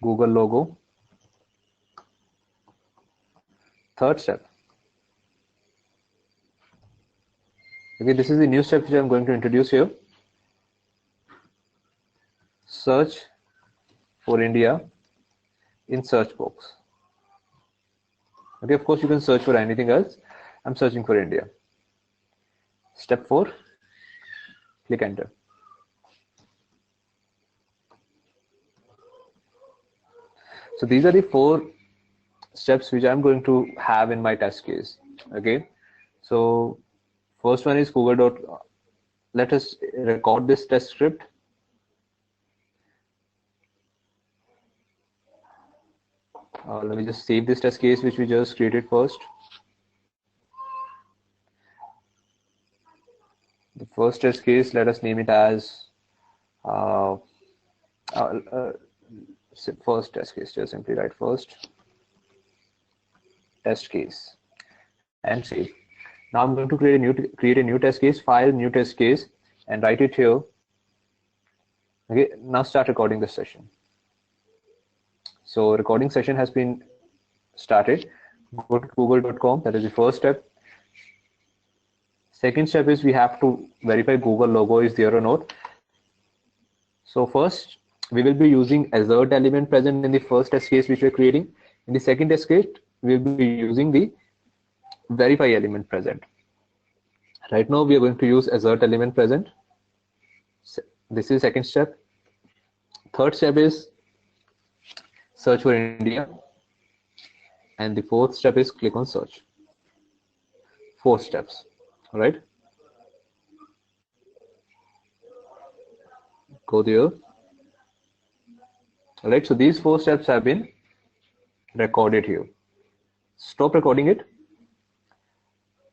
Google logo. Third step. Okay, this is the new step which I'm going to introduce here. Search for India in search box. Okay, of course you can search for anything else. I'm searching for India. Step 4, click enter. So these are the 4 steps which I'm going to have in my test case. Okay, so first one is Google. Let us record this test script. Let me just save this test case which we just created first. The first test case, let us name it as first test case. Just simply write first test case and save. Now I'm going to create a new test case, file new test case, and write it here. Okay, now start recording this session. So recording session has been started. Go to google.com. That is the first step. Second step is we have to verify Google logo is there or not. So first we will be using assert element present in the first test case which we're creating. In the second test case, we'll be using the verify element present. Right now we are going to use assert element present. This is second step. Third step is search for India, and the fourth step is click on search. 4 steps. All right, go there. All right, so these 4 steps have been recorded here. Stop recording it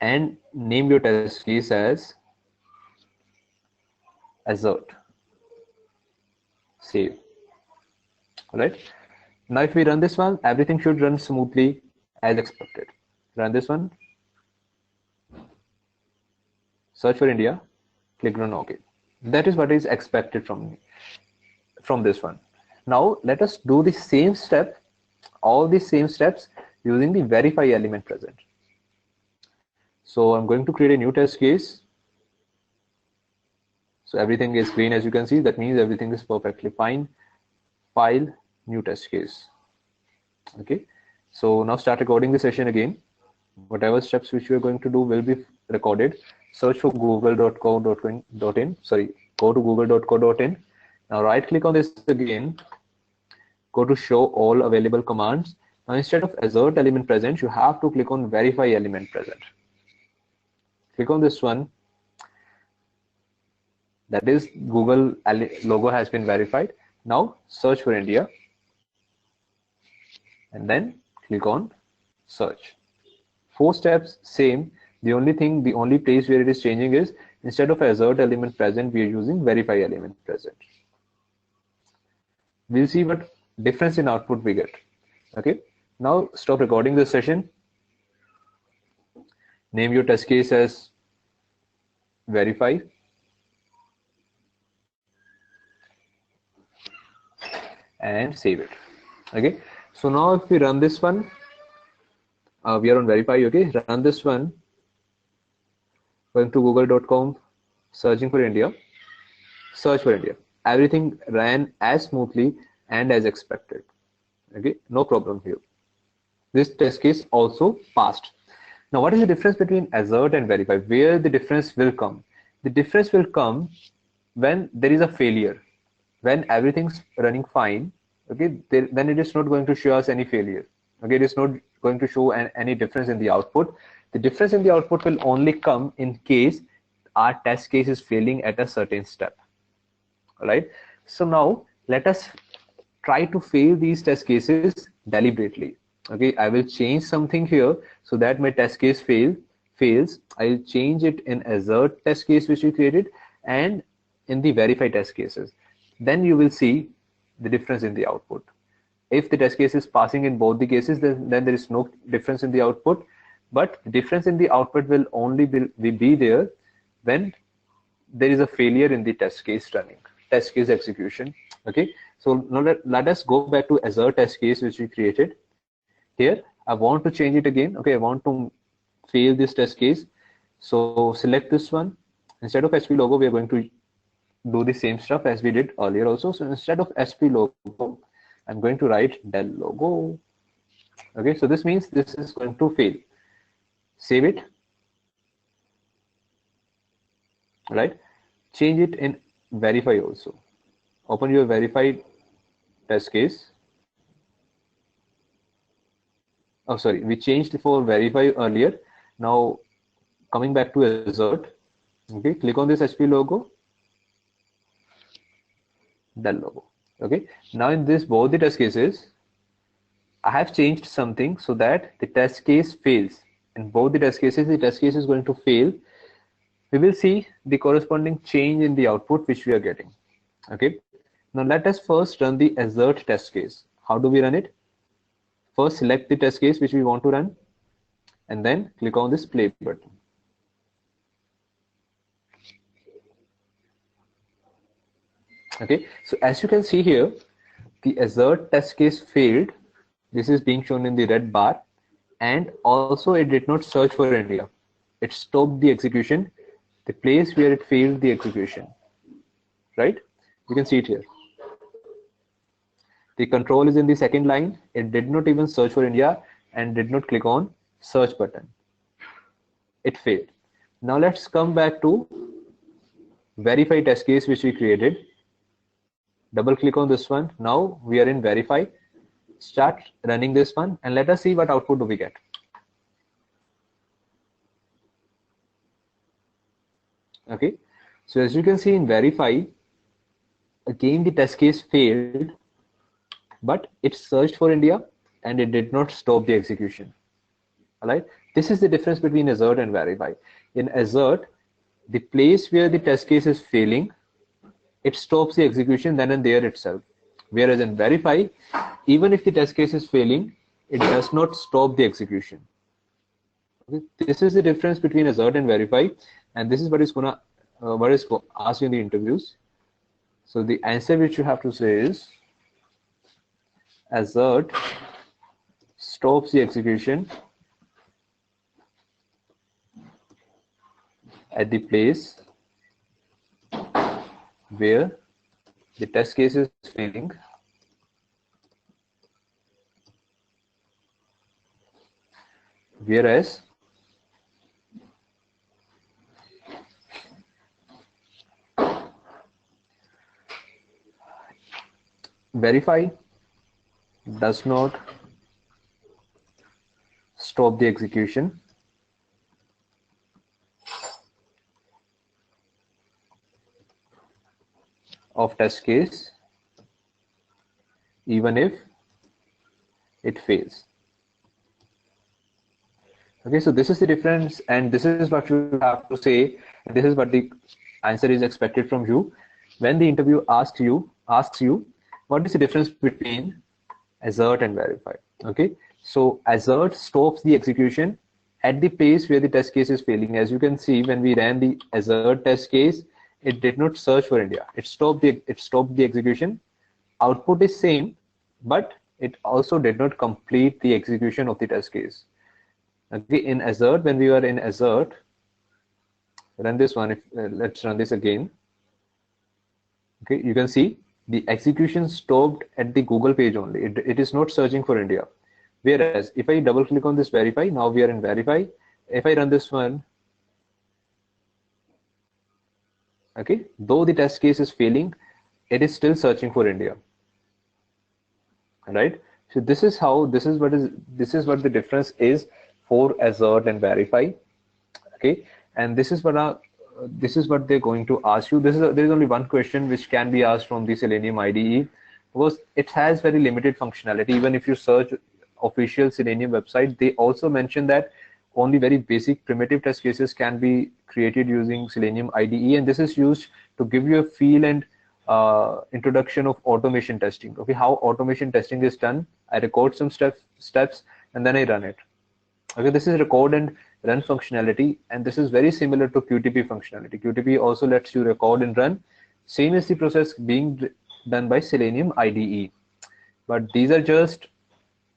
and name your test case as assert. Save. All right, now if we run this one, everything should run smoothly as expected. Run this one, search for India, click on OK. That is what is expected from this one. Now let us do the same step, all the same steps using the verify element present. So I'm going to create a new test case. So everything is green, as you can see. That means everything is perfectly fine. File, new test case. Okay, so now start recording the session again. Whatever steps which we are going to do will be recorded. Search for google.co.in. Sorry, go to google.co.in. Now right click on this again. Go to show all available commands. Now instead of assert element present, you have to click on verify element present. Click on this one. That is, Google logo has been verified. Now search for India and then click on search. 4 steps same. The only place where it is changing is instead of assert element present, we are using verify element present. We'll see what difference in output we get. Okay, now stop recording this session. Name your test case as verify. And save it. Okay, so now if we run this one, we are on verify. Okay, run this one, going to google.com, searching for India, search for India. Everything ran as smoothly and as expected. Okay, no problem here. This test case also passed. Now what is the difference between assert and verify? Where the difference will come? The difference will come when there is a failure. When everything's running fine, okay, then it is not going to show us any failure. Okay, it is not going to show any difference in the output. The difference in the output will only come in case our test case is failing at a certain step. All right, so now let us try to fail these test cases deliberately. Okay, I will change something here so that my test case fails. I'll change it in assert test case which we created and in the verify test cases. Then you will see the difference in the output. If the test case is passing in both the cases, then there is no difference in the output. But the difference in the output will only be there when there is a failure in the test case running, test case execution. Okay, so now let us go back to assert test case which we created. Here I want to change it again. Okay, I want to fail this test case. So select this one. Instead of SP logo, we are going to do the same stuff as we did earlier also. So instead of SP logo, I'm going to write del logo. Okay, so this means this is going to fail. Save it. Right, change it in verify also. Open your verified test case. Oh, sorry, we changed for verify earlier. Now coming back to assert. Okay, click on this SP logo, del logo. Okay, now in this both the test cases, I have changed something so that the test case fails. In both the test cases, the test case is going to fail. We will see the corresponding change in the output which we are getting. Okay, now let us first run the assert test case. How do we run it? First select the test case which we want to run and then click on this play button. Okay, so as you can see here, the assert test case failed. This is being shown in the red bar, and also it did not search for India. It stopped the execution, the place where it failed the execution. Right, you can see it here. The control is in the second line. It did not even search for India, and did not click on search button. It failed. Now let's come back to verify test case which we created. Double click on this one. Now we are in verify. Start running this one and let us see what output do we get. Okay, so as you can see in verify, again the test case failed, but it searched for India and it did not stop the execution. All right, this is the difference between assert and verify. In assert, the place where the test case is failing, it stops the execution then and there itself. Whereas in verify, even if the test case is failing, it does not stop the execution. Okay? This is the difference between assert and verify, and this is what is asked in the interviews. So the answer which you have to say is assert stops the execution at the place where the test case is failing, whereas verify does not stop the execution of test case even if it fails. Okay, so this is the difference, and this is what you have to say, and this is what the answer is expected from you when the interview asks you what is the difference between assert and verify. Okay, so assert stops the execution at the place where the test case is failing. As you can see, when we ran the assert test case, it did not search for India. It stopped the execution. Output is same, but it also did not complete the execution of the test case. Okay, in assert, when we were in assert, run this one. Let's run this again. Okay, you can see the execution stopped at the Google page only. It is not searching for India. Whereas if I double click on this verify, now we are in verify. If I run this one, okay, though the test case is failing, it is still searching for India. Right? So this is what the difference is for assert and verify. Okay, and this is what they're going to ask you. There is only one question which can be asked from the Selenium IDE, because it has very limited functionality. Even if you search official Selenium website, they also mention that only very basic primitive test cases can be created using Selenium IDE, and this is used to give you a feel and introduction of automation testing. Okay, how automation testing is done. I record some steps and then I run it. Okay, this is record and run functionality, and this is very similar to QTP functionality. QTP also lets you record and run. Same is the process being done by Selenium IDE, but these are just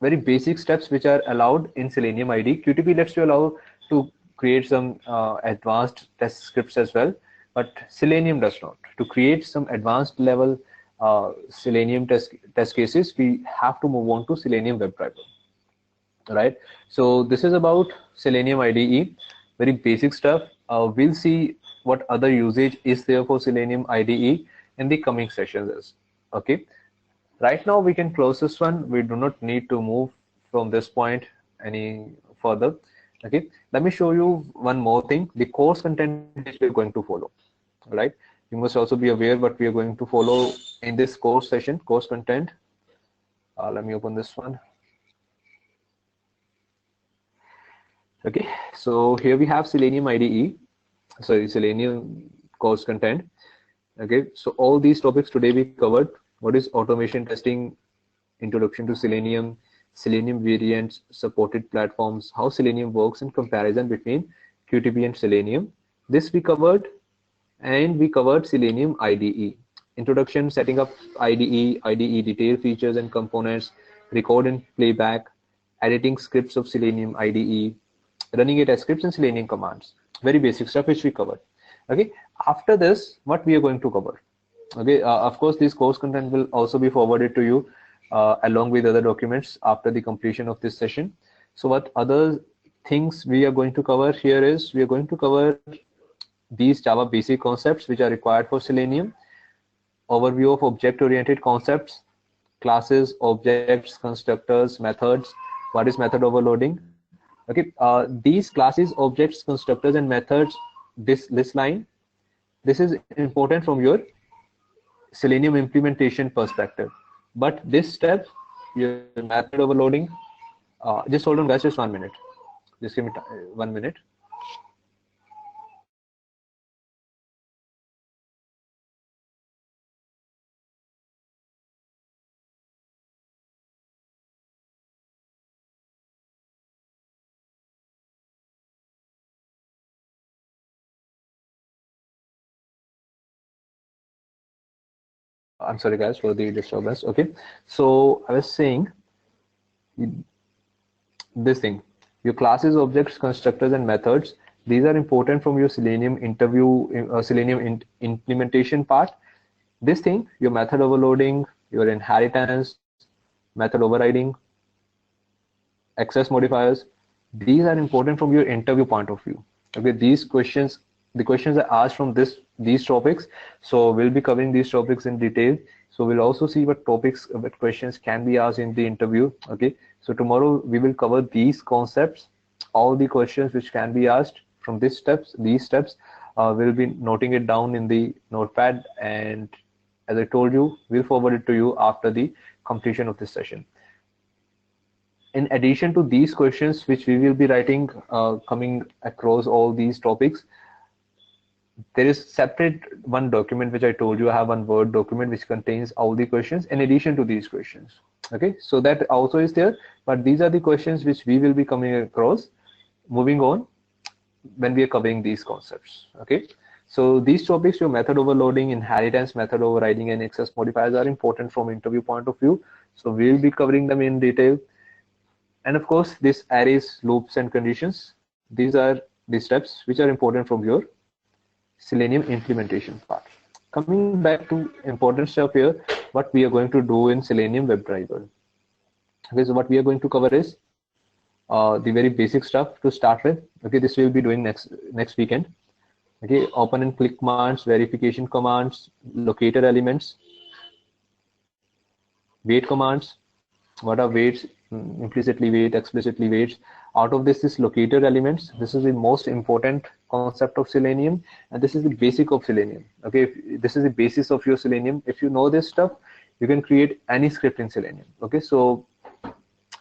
very basic steps which are allowed in Selenium IDE. QTP lets you allow to create some advanced test scripts as well, but Selenium does not. To create some advanced level Selenium test cases, we have to move on to Selenium WebDriver. Right, so this is about Selenium IDE, very basic stuff. We'll see what other usage is there for Selenium IDE in the coming sessions. Okay, right now we can close this one. We do not need to move from this point any further. Okay, let me show you one more thing, the course content which we're going to follow. Right, you must also be aware what we are going to follow in this course session, course content. Let me open this one. Okay, so here we have Selenium IDE, Selenium course content. Okay, so all these topics today we covered. What is automation testing, introduction to Selenium, Selenium variants, supported platforms, how Selenium works in comparison between QTP and Selenium. This we covered, and we covered Selenium IDE, introduction, setting up IDE detail features and components, record and playback, editing scripts of Selenium IDE, running it as scripts and Selenium commands. Very basic stuff which we covered. Okay, after this, what we are going to cover. Okay, of course, this course content will also be forwarded to you along with other documents after the completion of this session. So what other things we are going to cover here is we are going to cover these Java basic concepts which are required for Selenium, overview of object-oriented concepts, classes, objects, constructors, methods, what is method overloading. Okay, these classes, objects, constructors, and methods, this line, this is important from your Selenium implementation perspective. But this step, your method overloading, just hold on guys, just 1 minute. Just give me 1 minute. I'm sorry guys for the disturbance. Okay, so I was saying this thing, your classes, objects, constructors, and methods, these are important from your Selenium implementation part. This thing, your method overloading, your inheritance, method overriding, access modifiers, these are important from your interview point of view. Okay, these questions, the questions are asked from these topics, so we'll be covering these topics in detail. So we'll also see what topics, what questions can be asked in the interview. Okay, so tomorrow we will cover these concepts, all the questions which can be asked from these steps. We'll be noting it down in the notepad, and as I told you, we'll forward it to you after the completion of this session. In addition to these questions which we will be writing coming across all these topics, there is separate one document which I told you. I have one Word document which contains all the questions in addition to these questions. Okay, so that also is there, but these are the questions which we will be coming across moving on when we are covering these concepts. Okay, so these topics, your method overloading, inheritance, method overriding, and access modifiers, are important from interview point of view, so we'll be covering them in detail. And of course, this arrays, loops, and conditions, these are the steps which are important from your Selenium implementation part. Coming back to important stuff here, what we are going to do in Selenium WebDriver. Okay, so what we are going to cover is the very basic stuff to start with. Okay, this we'll be doing next weekend. Okay, open and click commands, verification commands, locator elements, wait commands. What are waits? Implicitly wait, explicitly waits. Out of this locator elements. This is the most important concept of Selenium, and this is the basic of Selenium. Okay, this is the basis of your Selenium. If you know this stuff, you can create any script in Selenium. Okay, so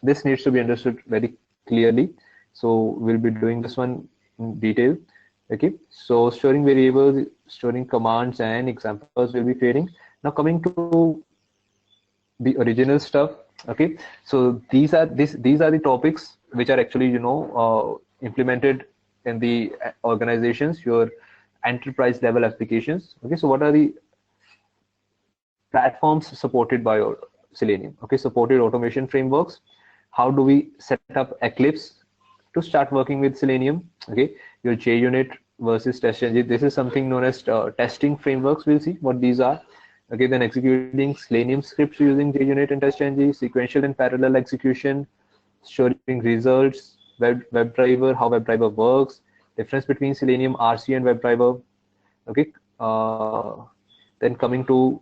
this needs to be understood very clearly. So we'll be doing this one in detail. Okay, so storing variables, storing commands, and examples will be creating. Now coming to the original stuff. Okay, so these are the topics which are actually implemented in the organizations, your enterprise level applications. Okay, so what are the platforms supported by your Selenium? Okay, supported automation frameworks. How do we set up Eclipse to start working with Selenium? Okay, your JUnit versus TestNG. This is something known as testing frameworks. We'll see what these are. Okay, then executing Selenium scripts using JUnit and TestNG, sequential and parallel execution, storing results, WebDriver, how WebDriver works, difference between Selenium RC and WebDriver. Okay, then coming to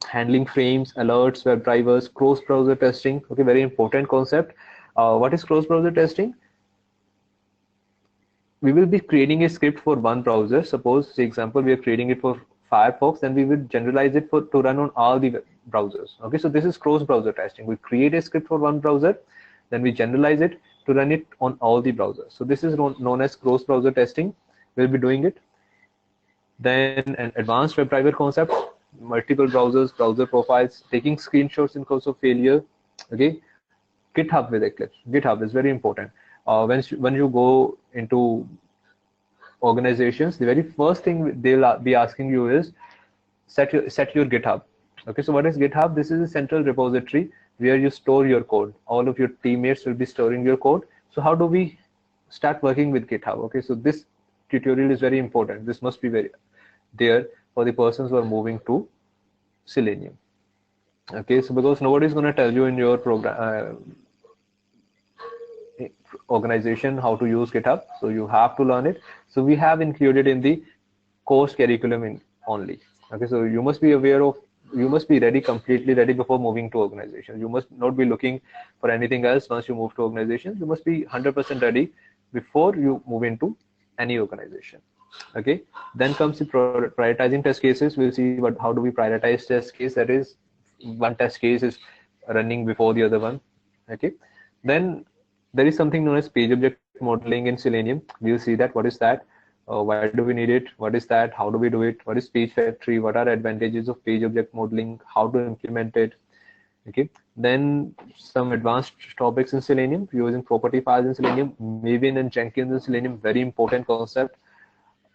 handling frames, alerts, WebDrivers, cross-browser testing. Okay, very important concept. What is cross-browser testing? We will be creating a script for one browser. Suppose, for example, we are creating it for Firefox, and we will generalize it to run on all the browsers. Okay, so this is cross-browser testing. We create a script for one browser, then we generalize it to run it on all the browsers. So this is known as cross-browser testing. We'll be doing it. Then an advanced WebDriver concept, multiple browsers, browser profiles, taking screenshots in case of failure. Okay, GitHub with Eclipse. GitHub is very important. When you go into organizations, the very first thing they'll be asking you is set your GitHub. Okay, so what is GitHub? This is a central repository where you store your code. All of your teammates will be storing your code. So how do we start working with GitHub? Okay, so this tutorial is very important. This must be very there for the persons who are moving to Selenium. Okay, so because nobody is going to tell you in your program organization, how to use GitHub. So you have to learn it. So we have included in the course curriculum only. Okay, so you must be aware of, you must be ready, completely ready before moving to organization. You must not be looking for anything else once you move to organization. You must be 100% ready before you move into any organization. Okay, then comes the prioritizing test cases. We'll see how do we prioritize test case. That is, one test case is running before the other one. Okay, then there is something known as page object modeling in Selenium. We'll see that. What is that? Why do we need it? What is that? How do we do it? What is page factory? What are advantages of page object modeling? How to implement it? Okay, then some advanced topics in Selenium, using property files in Selenium, Maven and Jenkins in Selenium, very important concept.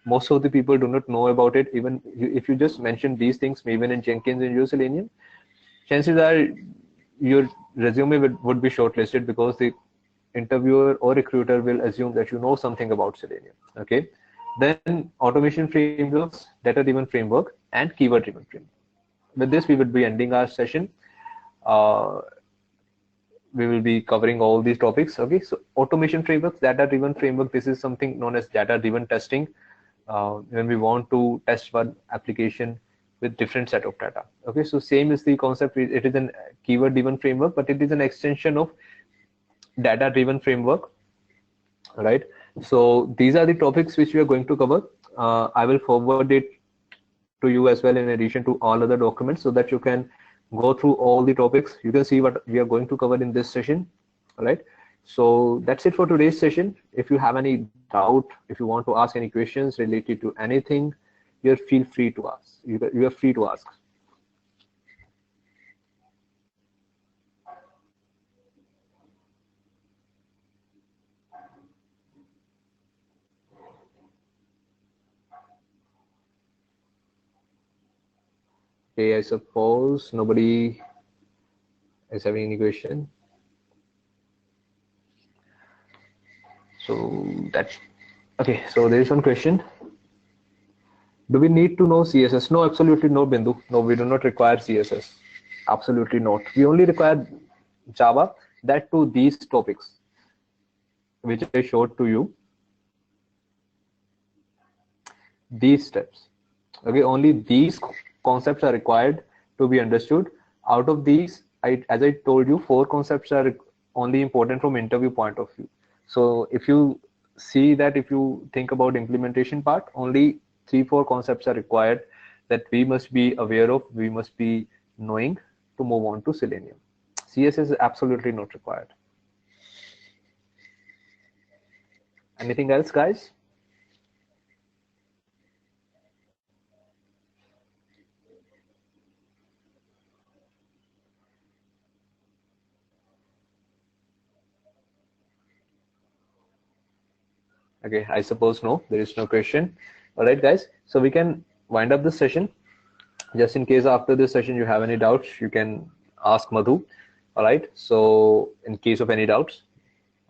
Most of the people do not know about it. Even if you just mention these things, Maven and Jenkins in your Selenium, chances are your resume would be shortlisted, because the interviewer or recruiter will assume that you know something about Selenium. Okay, then automation frameworks, data-driven framework, and keyword-driven framework. With this, we would be ending our session. We will be covering all these topics. Okay, so automation frameworks, data-driven framework, this is something known as data-driven testing. When we want to test one application with different set of data. Okay, so same is the concept. It is a keyword-driven framework, but it is an extension of data-driven framework, right? So these are the topics which we are going to cover. I will forward it to you as well, in addition to all other documents, so that you can go through all the topics. You can see what we are going to cover in this session. All right, so that's it for today's session. If you have any doubt, if you want to ask any questions related to anything, you feel free to ask. You are free to ask. Okay, I suppose nobody is having any question. So that's okay. So there is one question. Do we need to know CSS? No, absolutely no, Bindu. No, we do not require CSS. Absolutely not. We only require Java, that to these topics, which I showed to you. These steps. Okay, only these concepts are required to be understood. Out of these, as I told you, 4 concepts are only important from interview point of view. So if you see that, if you think about implementation part, only 3-4 concepts are required that we must be aware of, we must be knowing to move on to Selenium. CSS is absolutely not required. Anything else, guys? Okay, I suppose no, there is no question. All right, guys, so we can wind up this session. Just in case after this session you have any doubts, you can ask Madhu. All right, so in case of any doubts,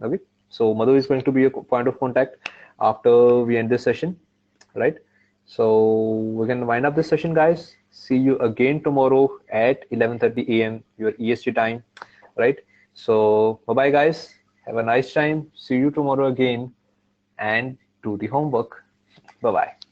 okay, so Madhu is going to be a point of contact after we end this session. Right, so we can wind up this session, guys. See you again tomorrow at 11:30 a.m. your EST time. Right, so bye bye, guys, have a nice time. See you tomorrow again, and do the homework. Bye bye.